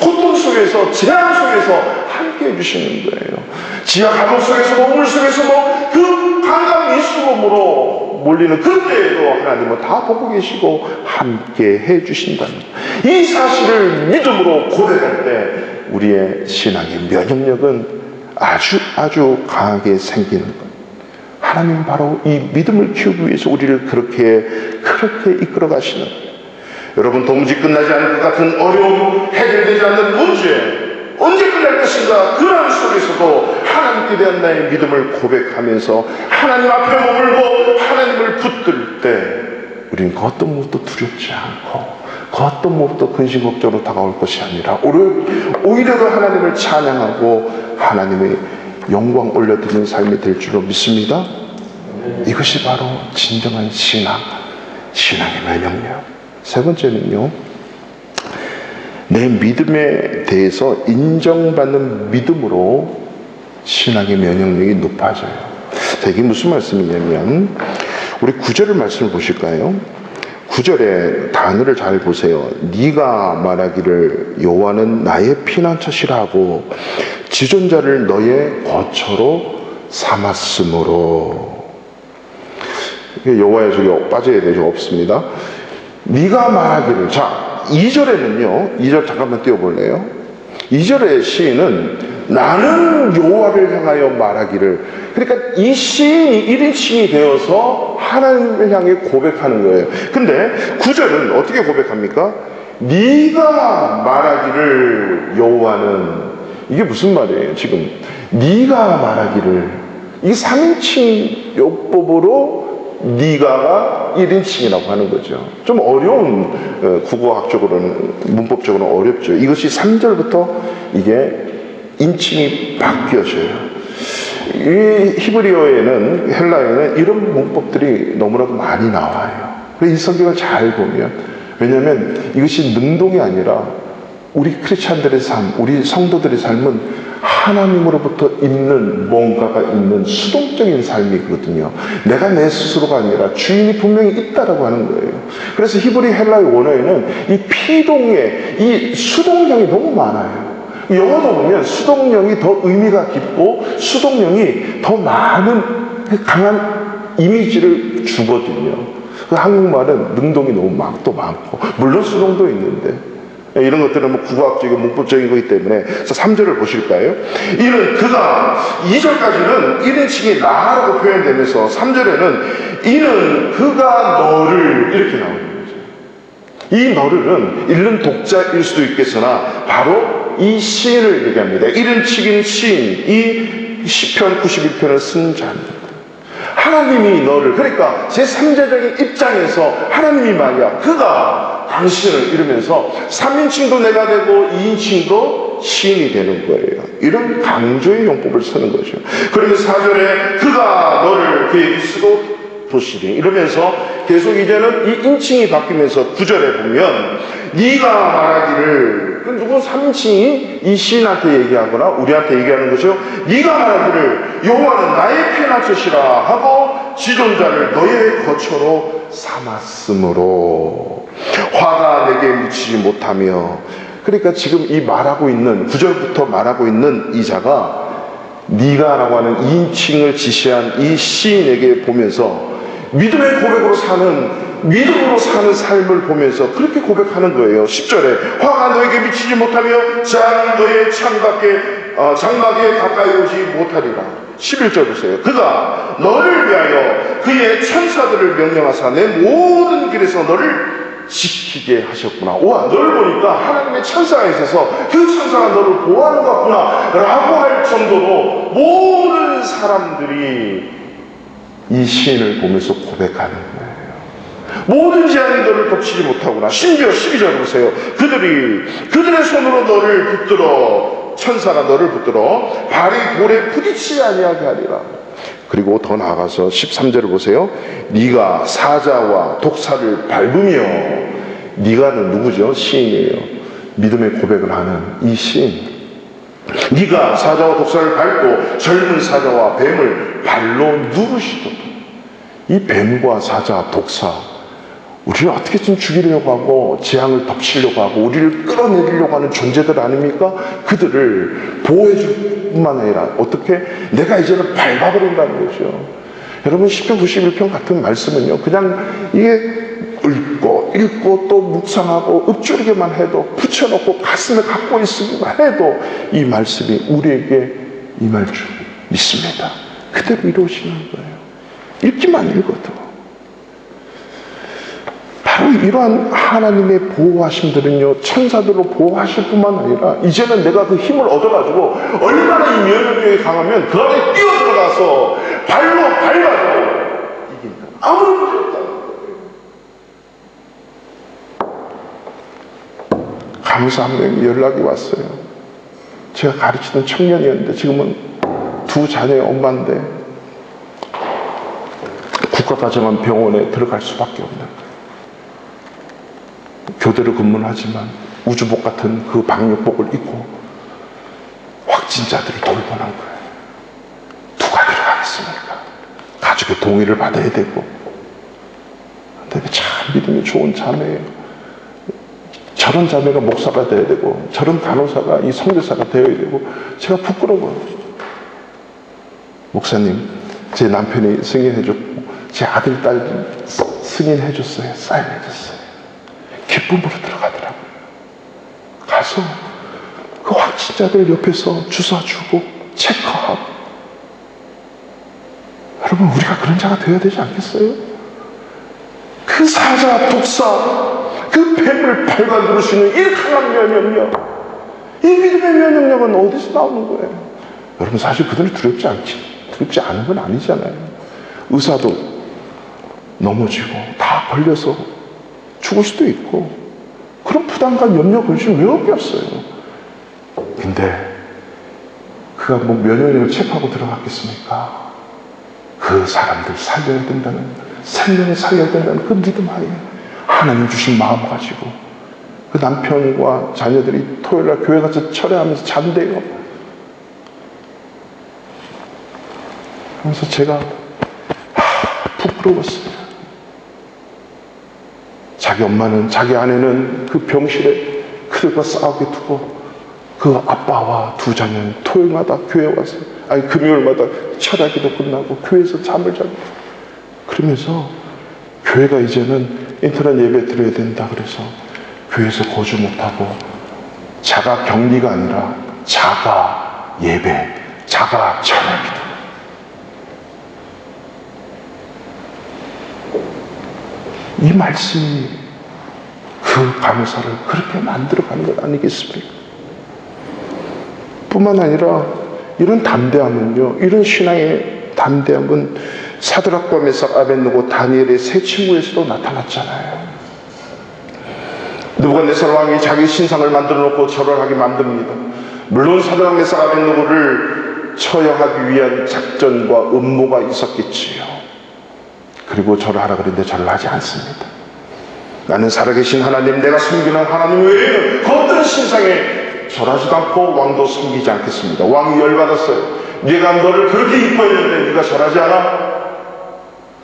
고통 속에서, 재앙 속에서 함께 해주시는 거예요. 지하 감옥 속에서도, 우물 속에서도, 그 강간 미수범으로 몰리는 그때에도 하나님은 다 보고 계시고 함께 해주신다는 거예요. 이 사실을 믿음으로 고백할 때 우리의 신앙의 면역력은 아주 강하게 생기는 거예요. 하나님은 바로 이 믿음을 키우기 위해서 우리를 그렇게 이끌어 가시는 거예요. 여러분, 도무지 끝나지 않을 것 같은 어려움, 해결되지 않는 문제, 언제 끝날 것인가, 그런 속에서도 하나님께 대한 나의 믿음을 고백하면서 하나님 앞에 머물고 하나님을 붙들 때 우리는 그 어떤 무엇도 두렵지 않고 그 어떤 무엇도 근심걱정으로 다가올 것이 아니라 오히려 더 하나님을 찬양하고 하나님의 영광 올려드리는 삶이 될 줄로 믿습니다. 이것이 바로 진정한 신앙의 면역력. 세 번째는요, 내 믿음에 대해서 인정받는 믿음으로 신앙의 면역력이 높아져요. 자, 이게 무슨 말씀이냐면, 우리 9절의 말씀을 보실까요? 9절에 단어를 잘 보세요. 네가 말하기를 여호와는 나의 피난처시라 하고 지존자를 너의 거처로 삼았으므로. 여호와의 저기 빠져야 되죠. 없습니다. 네가 말하기를. 자, 2절에는요, 2절 잠깐만 띄워볼래요? 2절의 시인은 나는 여호와를 향하여 말하기를, 그러니까 이 시인이 1인칭이 되어서 하나님을 향해 고백하는 거예요. 근데 9절은 어떻게 고백합니까? 네가 말하기를 여호와는, 이게 무슨 말이에요? 지금 네가 말하기를, 이 3인칭 요법으로 네가가 1인칭이라고 하는 거죠. 좀 어려운, 국어학적으로는, 문법적으로는 어렵죠. 이것이 3절부터 이게 인칭이 바뀌어져요. 이 히브리어에는, 헬라어에는 이런 문법들이 너무나도 많이 나와요. 그래서 이 성경을 잘 보면, 왜냐하면 이것이 능동이 아니라 우리 크리스찬들의 삶, 우리 성도들의 삶은 하나님으로부터 있는 뭔가가 있는 수동적인 삶이거든요. 내가 내 스스로가 아니라 주인이 분명히 있다라고 하는 거예요. 그래서 히브리 헬라의 원어에는 이 피동의 이 수동형이 너무 많아요. 영어도 보면 수동형이 더 의미가 깊고 수동형이 더 많은 강한 이미지를 주거든요. 한국말은 능동이 너무 많고, 물론 수동도 있는데, 이런 것들은 뭐 국어학적이고 문법적인 거기 때문에. 그래서 3절을 보실까요? 이는 그가, 2절까지는 1인칭이 나라고 표현되면서 3절에는 이는 그가 너를, 이렇게 나오는 거죠. 이 너를은 읽는 독자일 수도 있겠으나 바로 이 시인을 얘기합니다. 1인칭인 시인, 이 시편 91편을 쓴 자입니다. 하나님이 너를, 그러니까 제3자적인 입장에서 하나님이 말이야, 그가 당신을, 이러면서 3인칭도 내가 되고 2인칭도 시인이 되는 거예요. 이런 강조의 용법을 쓰는 거죠. 그리고 4절에 그가 너를 그에게 쓰고 도시리, 이러면서 계속 이제는 이 인칭이 바뀌면서 9절에 보면 네가 말하기를, 누군 3인칭이 이 시인한테 얘기하거나 우리한테 얘기하는 거죠. 네가 말하기를 여호와는 나의 피난처시라 하고 지존자를 너의 거처로 삼았으므로 화가 내게 미치지 못하며. 그러니까 지금 이 말하고 있는 9절부터 말하고 있는 이 자가 네가라고 하는 2인칭을 지시한 이 시인에게 보면서 믿음의 고백으로 믿음으로 사는 삶을 보면서 그렇게 고백하는 거예요. 10절에 화가 너에게 미치지 못하며 재앙이 너의 장막에 가까이 오지 못하리라. 11절 보세요. 그가 너를 위하여 그의 천사들을 명령하사 내 모든 길에서 너를 지키게 하셨구나. 와, 너를 보니까 하나님의 천사가 있어서 그 천사가 너를 보호하는 것 같구나 라고 할 정도로 모든 사람들이 이 시인을 보면서 고백하는 거예요. 모든 재앙이 너를 덮치지 못하구나. 심지어 12절 보세요. 그들의 손으로 너를 붙들어, 천사가 너를 붙들어 발이 돌에 부딪히지 아니하게 하리라. 그리고 더 나아가서 13절을 보세요. 네가 사자와 독사를 밟으며, 네가는 누구죠? 시인이에요. 믿음의 고백을 하는 이 시인. 네가 사자와 독사를 밟고 젊은 사자와 뱀을 발로 누르시도다. 이 뱀과 사자, 독사, 우리를 어떻게든 죽이려고 하고 재앙을 덮치려고 하고 우리를 끌어내리려고 하는 존재들 아닙니까? 그들을 보호해줄 뿐만 아니라 어떻게 내가 이제는 밟아버린다는 거죠. 여러분, 시편 91편 같은 말씀은요, 그냥 이게 읽고 또 묵상하고 읊조리기만 해도, 붙여놓고 가슴에 갖고 있으기만 해도 이 말씀이 우리에게 임할 줄 믿습니다. 그대로 이루어지는 거예요. 읽기만 읽어도. 바로 이러한 하나님의 보호하심들은요, 천사들로 보호하실 뿐만 아니라 이제는 내가 그 힘을 얻어가지고 얼마나 이 면역력이 강하면 그 안에 뛰어들어가서 발로 밟아도 이긴다. 아무런 문제 없다는 거예요. 간호사 한 명이 연락이 왔어요. 제가 가르치던 청년이었는데 지금은 2 자녀의 엄마인데 국가다정한 병원에 들어갈 수밖에 없는 거예요. 교대로 근무를 하지만 우주복 같은 그 방역복을 입고 확진자들을 돌보는 거예요. 누가 들어가겠습니까? 가족의 동의를 받아야 되고. 근데 참 믿음이 좋은 자매예요. 저런 자매가 목사가 되어야 되고 저런 간호사가 이 선교사가 되어야 되고 제가 부끄러워요. 목사님, 제 남편이 승인해줬고 제 아들, 딸 승인해줬어요. 사인해줬어요. 기쁨으로 들어가더라고요. 가서 그 불신자들 옆에서 주사주고 체크하고. 여러분, 우리가 그런 자가 되어야 되지 않겠어요? 그 사자, 독사, 그 뱀을 밟아 누를 수 있는 이 강한 면역력, 이 믿음의 면역력은 어디서 나오는 거예요? 여러분, 사실 그들은 두렵지 않은 건 아니잖아요. 의사도 넘어지고 다 걸려서 죽을 수도 있고 그런 부담감, 염려, 근심 왜 없겠어요? 근데 그가 뭐 면역력을 체크하고 들어갔겠습니까? 그 사람들 살려야 된다는, 생명을 살려야 된다는 그 믿음 하에 하나님 주신 마음 가지고 그 남편과 자녀들이 토요일날 교회 가서 철회하면서 잔대요. 그래서 제가 부끄러웠어요. 자기 엄마는, 자기 아내는 그 병실에 그들과 싸우게 두고 그 아빠와 두 자녀는 토요일마다 교회 와서, 아니 금요일마다 철학기도 끝나고 교회에서 잠을 자고, 그러면서 교회가 이제는 인터넷 예배 드려야 된다 그래서 교회에서 거주 못하고 자가 격리가 아니라 자가 예배, 자가 철학기도. 이 말씀이 그 간호사를 그렇게 만들어가는 것 아니겠습니까? 뿐만 아니라 이런 담대함은요, 이런 신앙의 담대함은 사드락과 메삭 아벳느고 다니엘의 세 친구에서도 나타났잖아요. 느부갓네살 왕이 자기 신상을 만들어 놓고 절을 하게 만듭니다. 물론 사드락 메삭 아벳느고를 처형하기 위한 작전과 음모가 있었겠지요. 그리고 절을 하라 그랬는데 절을 하지 않습니다. 나는 살아계신 하나님, 내가 섬기는 하나님 외에는 겉들은 신상에 절하지도 않고 왕도 섬기지 않겠습니다. 왕이 열받았어요. 네가 너를 그렇게 이뻐했는데 네가 절하지 않아?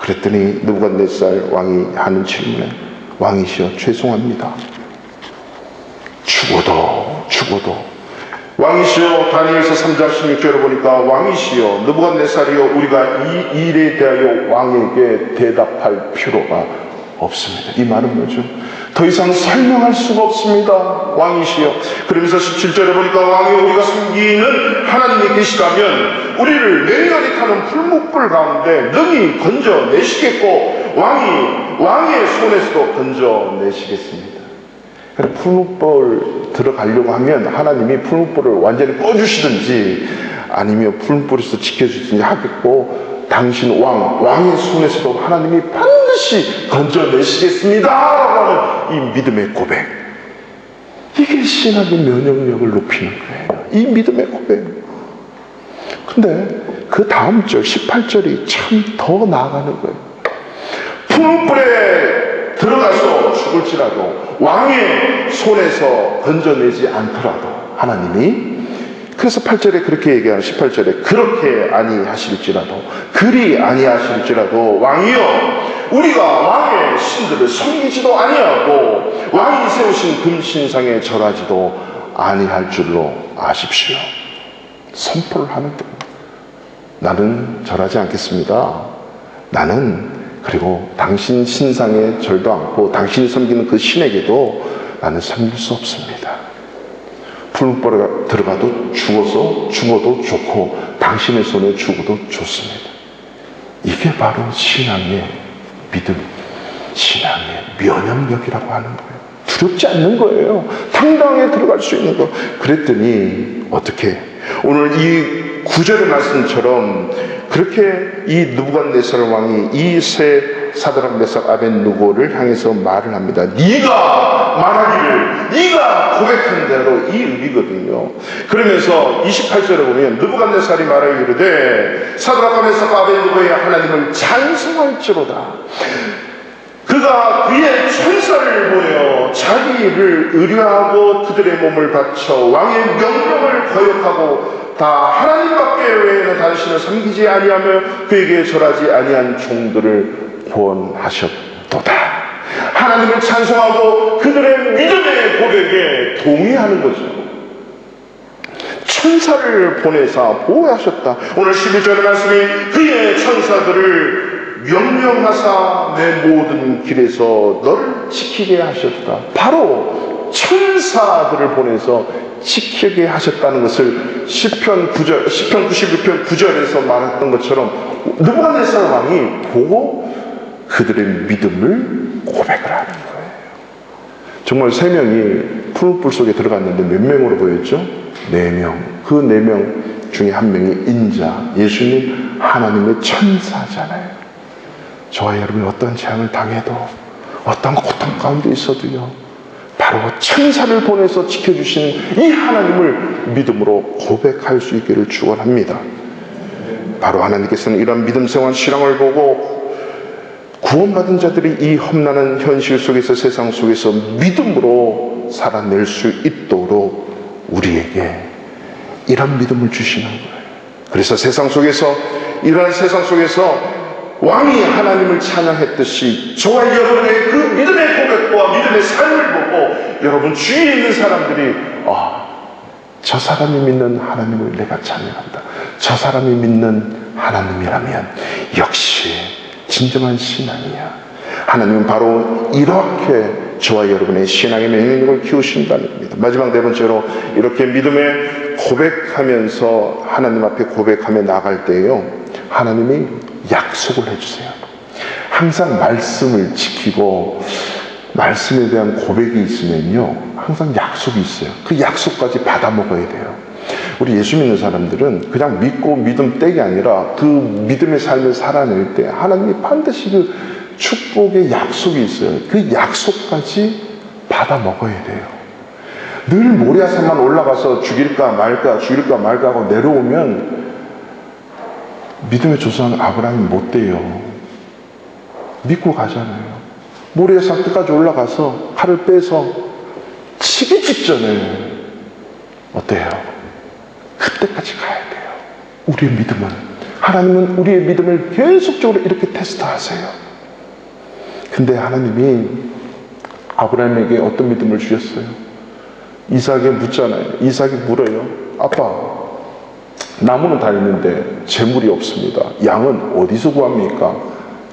그랬더니 느부갓네살 왕이 하는 질문에, 왕이시여 죄송합니다. 죽어도 왕이시여, 다니엘서 3장 16절에 보니까 왕이시여, 느부갓네살이여, 우리가 이 일에 대하여 왕에게 대답할 필요가 없습니다. 이 말은 뭐죠? 더 이상 설명할 수가 없습니다. 왕이시여. 그러면서 17절에 보니까 왕이 우리가 섬기는 하나님이 계시다면 우리를 맹렬히 타는 풀무불 가운데 능히 건져내시겠고 왕의 손에서도 건져내시겠습니다. 풀무불 들어가려고 하면 하나님이 풀무불을 완전히 꺼주시든지 아니면 풀무불에서 지켜주든지 하겠고, 당신 왕의 손에서도 하나님이 반드시 건져내시겠습니다 라고 하는 이 믿음의 고백, 이게 신학의 면역력을 높이는 거예요. 이 믿음의 고백. 근데 그 다음 절 18절이 참 더 나아가는 거예요. 풀무불에 들어가서 죽을지라도 왕의 손에서 건져내지 않더라도 하나님이, 그래서 8절에 그렇게 얘기하는, 18절에 그렇게 아니하실지라도, 그리 아니하실지라도 왕이여, 우리가 왕의 신들을 섬기지도 아니하고 왕이 세우신 금신상에 절하지도 아니할 줄로 아십시오. 선포를 하는 거예요. 나는 절하지 않겠습니다. 나는, 그리고 당신 신상에 절도 않고 당신이 섬기는 그 신에게도 나는 섬길 수 없습니다. 풀무불에 들어가도 죽어도 좋고 당신의 손에 죽어도 좋습니다. 이게 바로 신앙의 믿음, 신앙의 면역력이라고 하는 거예요. 두렵지 않는 거예요. 당당하게 들어갈 수 있는 거. 그랬더니 어떻게, 오늘 이 9절의 말씀처럼 그렇게 이 느부갓네살 왕이 이 세 사드락 메삭 아벳느고를 향해서 말을 합니다. 네가 말하기를, 네가 고백한 대로, 이 의미거든요. 그러면서 28절에 보면 느부갓네살이 말하기를 이르되 사드락 메삭 아벳느고의 하나님을 찬송할지로다. 그가 그의 천사를 보내어 자기를 의뢰하고 그들의 몸을 바쳐 왕의 명령을 거역하고 다 하나님밖에 외에는 당신을 섬기지 아니하며 그에게 절하지 아니한 종들을 구원하셨도다. 하나님을 찬송하고 그들의 믿음의 고백에 동의하는 거죠. 천사를 보내사 보호하셨다. 오늘 11절의 말씀이 그의 천사들을 명령하사 내 모든 길에서 너를 지키게 하셨다. 바로 천사들을 보내서 지키게 하셨다는 것을 시편 91편 9절에서 말했던 것처럼 느부갓네살 왕이 보고 그들의 믿음을 고백을 하는 거예요. 정말 3명이 푸른 불 속에 들어갔는데 몇 명으로 보였죠? 4명. 그 4명 중에 한 명이 인자, 예수님 하나님의 천사잖아요. 저와 여러분이 어떤 재앙을 당해도 어떤 고통 가운데 있어도요, 바로 천사를 보내서 지켜주시는 이 하나님을 믿음으로 고백할 수 있기를 축원합니다. 바로 하나님께서는 이런 믿음 생활 신앙을 보고 구원받은 자들이 이 험난한 현실 속에서, 세상 속에서 믿음으로 살아낼 수 있도록 우리에게 이런 믿음을 주시는 거예요. 그래서 세상 속에서, 이러한 세상 속에서 왕이 하나님을 찬양했듯이 저와 여러분의 그 믿음의 고백과 믿음의 삶을 보고 여러분 주위에 있는 사람들이 저 사람이 믿는 하나님을 내가 찬양한다, 저 사람이 믿는 하나님이라면 역시 진정한 신앙이야. 하나님은 바로 이렇게 저와 여러분의 신앙의 면역력을 키우신다는 겁니다. 마지막 4번째로, 이렇게 믿음에 고백하면서 하나님 앞에 고백하며 나갈 때에요, 하나님이 약속을 해주세요. 항상 말씀을 지키고 말씀에 대한 고백이 있으면요, 항상 약속이 있어요. 그 약속까지 받아 먹어야 돼요. 우리 예수 믿는 사람들은 그냥 믿고 믿음 떼기 아니라 그 믿음의 삶을 살아낼 때 하나님이 반드시 그 축복의 약속이 있어요. 그 약속까지 받아 먹어야 돼요. 늘 모리아산만 올라가서 죽일까 말까 하고 내려오면 믿음의 조상 아브라함이 못 돼요. 믿고 가잖아요. 모리아산 끝까지 올라가서 칼을 빼서 치기 직전에 어때요? 그때까지 가야 돼요. 우리의 믿음은, 하나님은 우리의 믿음을 계속적으로 이렇게 테스트하세요. 근데 하나님이 아브라함에게 어떤 믿음을 주셨어요? 이삭에게 묻잖아요. 이삭이 물어요. 아빠, 나무는 다 있는데 재물이 없습니다. 양은 어디서 구합니까?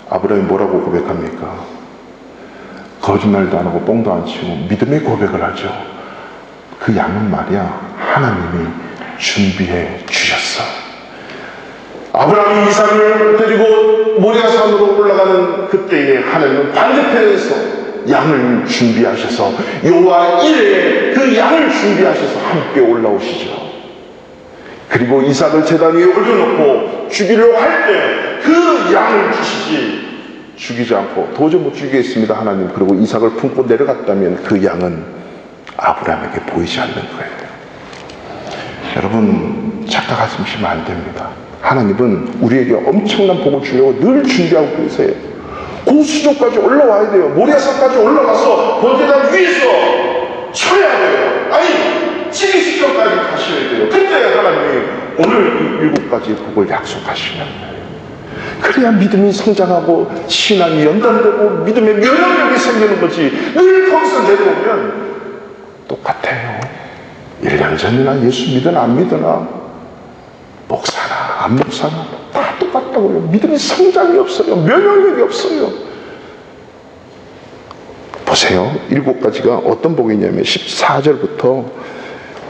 아브라함이 뭐라고 고백합니까? 거짓말도 안 하고 뻥도 안 치고 믿음의 고백을 하죠. 그 양은 말이야, 하나님이 준비해 주셨어. 아브라함이 이삭을 데리고 모리아산으로 올라가는 그때에 하나님은 반대편에서 양을 준비하셔서 여호와 이레에 그 양을 준비하셔서 함께 올라오시죠. 그리고 이삭을 제단 위에 올려놓고 죽이려고 할 때 그 양을 주시지, 죽이지 않고 도저히 못 죽이겠습니다 하나님. 그리고 이삭을 품고 내려갔다면 그 양은 아브라함에게 보이지 않는 거예요. 여러분, 착각하시면 안 됩니다. 하나님은 우리에게 엄청난 복을 주려고 늘 준비하고 계세요. 그 수조까지 올라와야 돼요. 모리아산까지 올라가서 번제단 위에서 쳐야 돼요. 아니, 찌기 직전까지 가셔야 돼요. 그때 하나님이 오늘 이 7가지의 복을 약속하시는 거예요. 그래야 믿음이 성장하고 신앙이 연단되고 믿음의 면역력이 생기는 거지. 늘 거기서 내려오면 똑같아요. 1년 전이나 예수 믿으나 안 믿으나, 목사나 안 목사나 다 똑같다고요. 믿음의 성장이 없어요. 면역력이 없어요. 보세요. 7가지가 어떤 복이냐면 14절부터,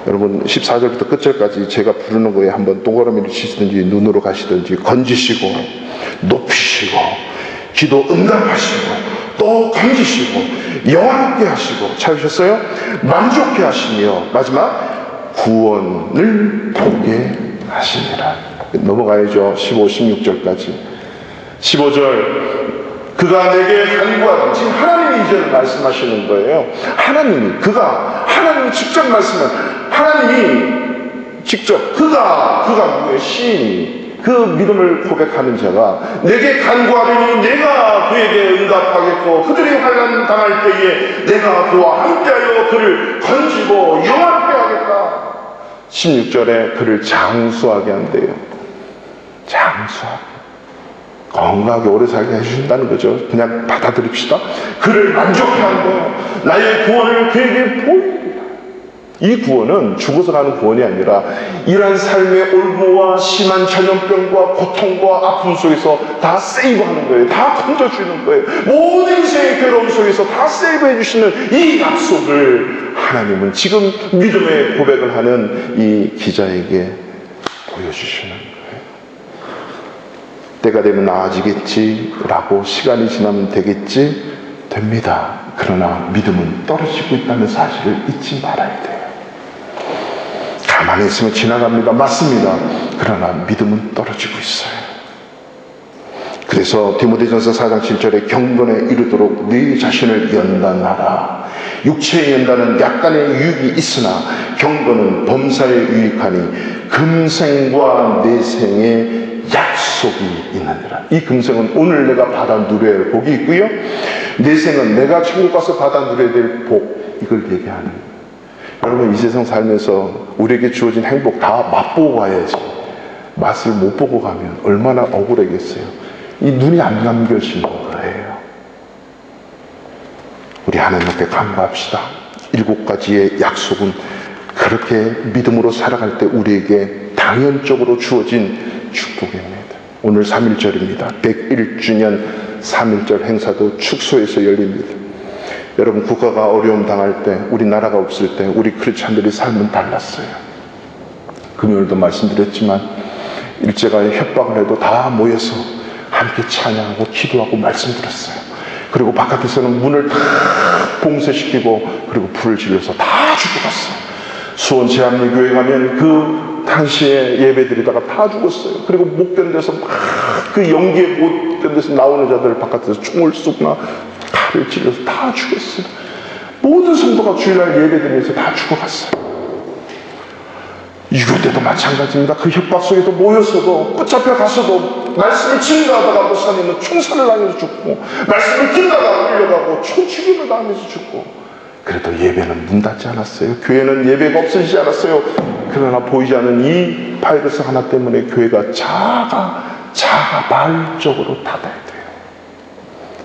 여러분 14절부터 끝절까지 제가 부르는 거에 한번 동그라미를 치시든지 눈으로 가시든지 건지시고 높이시고 기도 응답하시고 또 건지시고 영화롭게 하시고, 찾으셨어요? 만족해 하시며 마지막 구원을 보게 하시니라. 넘어가야죠. 15, 16절까지. 15절, 그가 내게 간구하던, 지금 하나님이 이제 말씀하시는 거예요. 하나님이 직접 말씀하는, 하나님이 직접, 그가 누구예요? 시인이, 그 믿음을 고백하는 자가 내게 간구하려니 내가 그에게 응답하겠고 그들이 환난 당할 때에 내가 그와 함께하여 그를 건지고 영화롭게 하겠다. 16절에 그를 장수하게 한대요. 장수하게, 건강하게 오래 살게 해주신다는 거죠. 그냥 받아들입시다. 그를 만족해 한 거예요. 나의 구원을 그에게 보이리라. 이 구원은 죽어서 가는 구원이 아니라 이러한 삶의 올무와 심한 전염병과 고통과 아픔 속에서 다 세이브하는 거예요. 다 건져주는 거예요. 모든 인생의 괴로움 속에서 다 세이브해 주시는 이 약속을 하나님은 지금 믿음의 고백을 하는 이 기자에게 보여주시는 거예요. 때가 되면 나아지겠지라고, 시간이 지나면 되겠지, 됩니다. 그러나 믿음은 떨어지고 있다는 사실을 잊지 말아야 돼요. 가만히 있으면 지나갑니다. 맞습니다. 그러나 믿음은 떨어지고 있어요. 그래서 디모데전서 4장 7절에 경건에 이르도록 네 자신을 연단하라. 육체의 연단은 약간의 유익이 있으나 경건은 범사에 유익하니 금생과 내생의 약속이 있느니라. 이 금생은 오늘 내가 받아 누려야 할 복이 있고요, 내생은 내가 천국 가서 받아 누려야 될 복, 이걸 얘기하는 거예요. 여러분, 이 세상 살면서 우리에게 주어진 행복 다 맛보고 가야지, 맛을 못 보고 가면 얼마나 억울하겠어요. 이 눈이 안 감겨지는 거예요. 우리 하나님 앞에 간구합시다. 7가지의 약속은 그렇게 믿음으로 살아갈 때 우리에게 당연적으로 주어진 축복입니다. 오늘 3.1절입니다. 101주년 3.1절 행사도 축소에서 열립니다. 여러분, 국가가 어려움 당할 때, 우리나라가 없을 때 우리 크리스찬들이 삶은 달랐어요. 금요일도 말씀드렸지만 일제가 협박을 해도 다 모여서 함께 찬양하고 기도하고 말씀드렸어요. 그리고 바깥에서는 문을 다 봉쇄시키고 그리고 불을 질러서 다 죽어갔어요. 수원 제합리교회 가면 그 당시에 예배드리다가 다 죽었어요. 그리고 못 견뎌서 막 그 연기에 못 견뎌서 나오는 자들 바깥에서 총을 쏘거나 칼을 찔러서 다 죽었어요. 모든 성도가 주일날 예배드리면서 다 죽어갔어요. 6.25 때도 마찬가지입니다. 그 협박 속에도 모였어도, 붙잡혀 가서도 말씀을 증거하다가 목사님은 총살을 당해서 죽고, 말씀을 듣다가 끌려가고 총죽임을 당하면서 죽고, 그래도 예배는 문 닫지 않았어요. 교회는 예배가 없어지지 않았어요. 그러나 보이지 않는 이 바이러스 하나 때문에 교회가 자가 마을적으로 닫아야 돼요.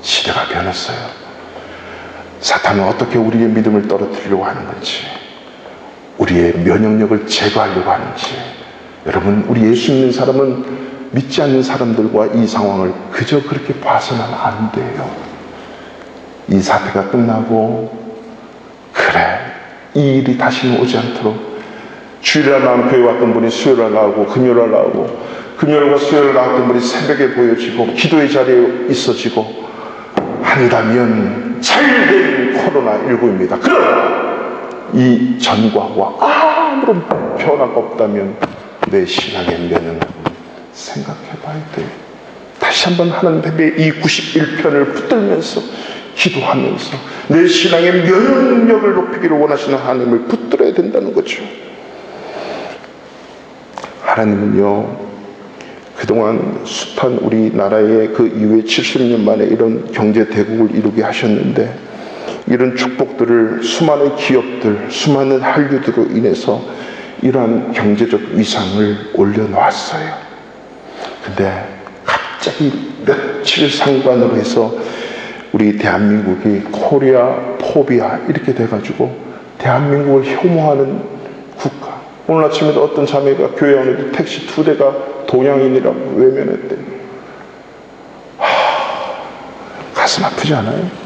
시대가 변했어요. 사탄은 어떻게 우리의 믿음을 떨어뜨리려고 하는 건지, 우리의 면역력을 제거하려고 하는지. 여러분, 우리 예수 믿는 사람은 믿지 않는 사람들과 이 상황을 그저 그렇게 봐서는 안 돼요. 이 사태가 끝나고, 그래, 이 일이 다시는 오지 않도록, 주일날 나온 교회 왔던 분이 수요일날 나오고, 금요일날 나오고, 금요일과 수요일날 나왔던 분이 새벽에 보여지고, 기도의 자리에 있어지고 한다면 잘된 코로나19입니다. 그러나 이 전과와 아무런 변화가 없다면 내 신앙의 면은 생각해 봐야 돼요. 다시 한번 하나님 앞에 이 91편을 붙들면서 기도하면서 내 신앙의 면역력을 높이기를 원하시는 하나님을 붙들어야 된다는 거죠. 하나님은요, 그동안 숱한 우리나라의 그 이후에 70년 만에 이런 경제 대국을 이루게 하셨는데, 이런 축복들을 수많은 기업들, 수많은 한류들로 인해서 이러한 경제적 위상을 올려놓았어요. 근데 갑자기 며칠 상관으로 해서 우리 대한민국이 코리아 포비아 이렇게 돼가지고 대한민국을 혐오하는 국가. 오늘 아침에도 어떤 자매가 교회 오는데 택시 2대가 동양인이라고 외면했대요. 가슴 아프지 않아요?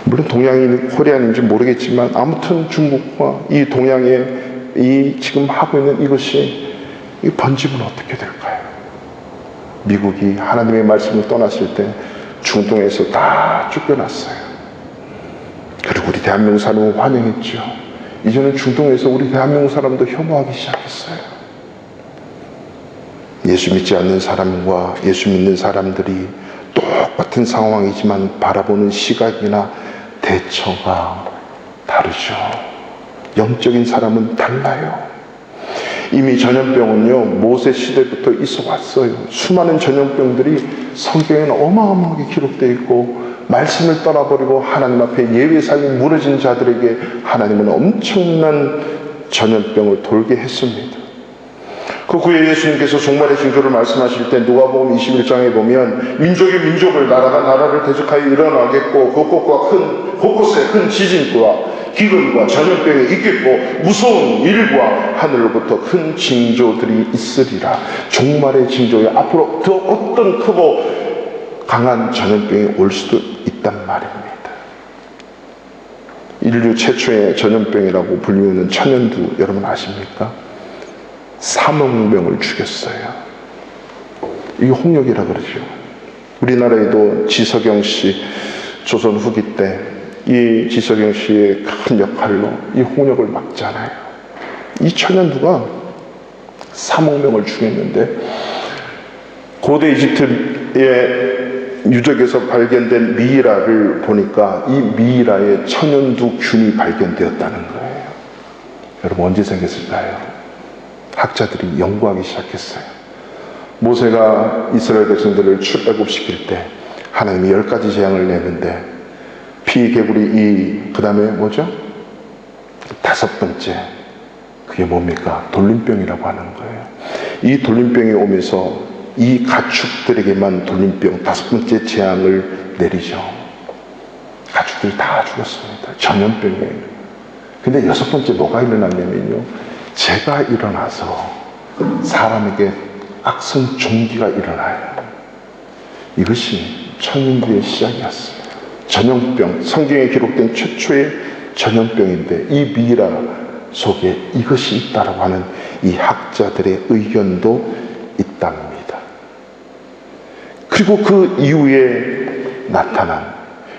물론 동양인, 코리안인지 모르겠지만 아무튼 중국과 이 동양의 이 지금 하고 있는 이것이, 이 번짐은 어떻게 될까요? 미국이 하나님의 말씀을 떠났을 때 중동에서 다 쫓겨났어요. 그리고 우리 대한민국 사람은 환영했죠. 이제는 중동에서 우리 대한민국 사람도 혐오하기 시작했어요. 예수 믿지 않는 사람과 예수 믿는 사람들이 똑같은 상황이지만 바라보는 시각이나 대처가 다르죠. 영적인 사람은 달라요. 이미 전염병은요, 모세 시대부터 있어 왔어요. 수많은 전염병들이 성경에는 어마어마하게 기록되어 있고, 말씀을 떠나버리고 하나님 앞에 예배상이 무너진 자들에게 하나님은 엄청난 전염병을 돌게 했습니다. 그 후에 예수님께서 종말의 징조를 말씀하실 때 누가복음 21장에 보면 민족이 민족을, 나라가 나라를 대적하여 일어나겠고, 곳곳에 큰 지진과 기근과 전염병이 있겠고, 무서운 일과 하늘로부터 큰 징조들이 있으리라. 종말의 징조에 앞으로 더 어떤 크고 강한 전염병이 올 수도 있단 말입니다. 이 인류 최초의 전염병이라고 불리우는 천연두 여러분 아십니까? 3억 명을 죽였어요. 이게 홍역이라 그러죠. 우리나라에도 지석영 씨 조선 후기 때 이 지석영 씨의 큰 역할로 이 홍역을 막잖아요. 이 천연두가 3억 명을 죽였는데 고대 이집트의 유적에서 발견된 미이라를 보니까 이 미이라에 천연두균이 발견되었다는 거예요. 여러분 언제 생겼을까요? 학자들이 연구하기 시작했어요. 모세가 이스라엘 백성들을 출애굽시킬 때 하나님이 10가지 재앙을 내는데 피, 개구리, 그 다음에 뭐죠? 5번째 그게 뭡니까? 돌림병이라고 하는 거예요. 이 돌림병이 오면서 이 가축들에게만 돌림병 5번째 재앙을 내리죠. 가축들이 다 죽었습니다. 전염병이에요. 근데 6번째 뭐가 일어났냐면요, 재가 일어나서 사람에게 악성 종기가 일어나요. 이것이 천연두의 시작이었어요. 전염병, 성경에 기록된 최초의 전염병인데 이 미이라 속에 이것이 있다라고 하는 이 학자들의 의견도 있답니다. 그리고 그 이후에 나타난,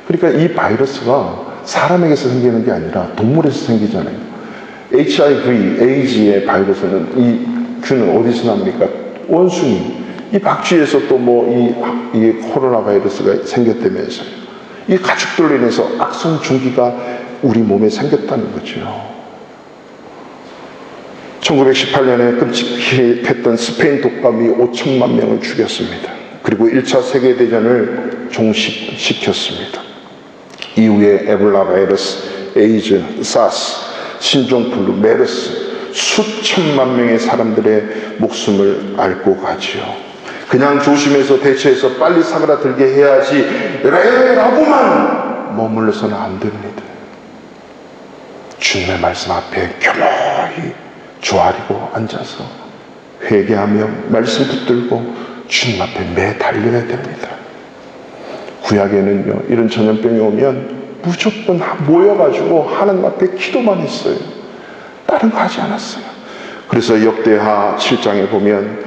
그러니까 이 바이러스가 사람에게서 생기는 게 아니라 동물에서 생기잖아요. HIV, 에이즈의 바이러스는 이 균은 어디서 납니까? 원숭이. 이 박쥐에서 또 이 코로나 바이러스가 생겼다면서요. 이 가축들로 인해서 악성 종기가 우리 몸에 생겼다는 거죠. 1918년에 끔찍했던 스페인 독감이 5천만 명을 죽였습니다. 그리고 1차 세계대전을 종식시켰습니다. 이후에 에볼라 바이러스, 에이즈, 사스, 신종플루, 메르스 수천만 명의 사람들의 목숨을 앓고 가지요. 그냥 조심해서 대처해서 빨리 사그라들게 해야지 라고만 머물러서는 안 됩니다. 주님의 말씀 앞에 겸허히 조아리고 앉아서 회개하며 말씀 붙들고 주님 앞에 매 달려야 됩니다. 구약에는요, 이런 전염병이 오면 무조건 모여가지고 하나님 앞에 기도만 했어요. 다른 거 하지 않았어요. 그래서 역대하 7장에 보면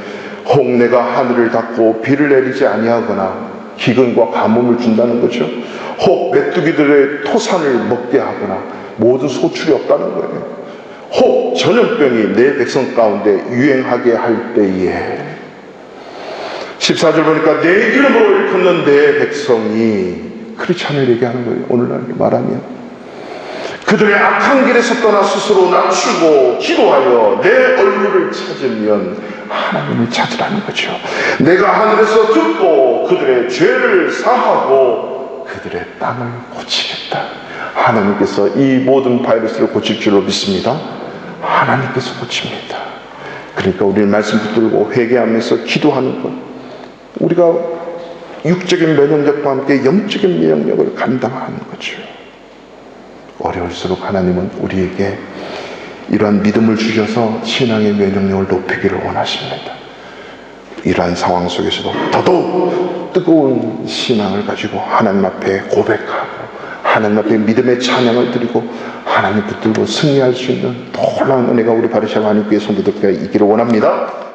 홍내가 하늘을 닫고 비를 내리지 아니하거나 기근과 가뭄을 준다는 거죠. 혹 메뚜기들의 토산을 먹게 하거나 모든 소출이 없다는 거예요. 혹 전염병이 내 백성 가운데 유행하게 할 때에 14절 보니까 내 기름으로 일컫는 내 백성이 크리스찬을 얘기하는 거예요. 오늘날 말하면 그들의 악한 길에서 떠나 스스로 낮추고 기도하여 내 얼굴을 찾으면 하나님을 찾으라는 거죠. 내가 하늘에서 듣고 그들의 죄를 사하고 그들의 땅을 고치겠다. 하나님께서 이 모든 바이러스를 고칠 줄로 믿습니다. 하나님께서 고칩니다. 그러니까 우리는 말씀 붙들고 회개하면서 기도하는 것, 우리가 육적인 면역력과 함께 영적인 면역력을 감당하는 거죠. 어려울수록 하나님은 우리에게 이러한 믿음을 주셔서 신앙의 면역력을 높이기를 원하십니다. 이러한 상황 속에서도 더더욱 뜨거운 신앙을 가지고 하나님 앞에 고백하고 하나님 앞에 믿음의 찬양을 드리고 하나님 붙들고 승리할 수 있는 놀라운 은혜가 우리 바리새파 하나님께 성도들께 있기를 원합니다.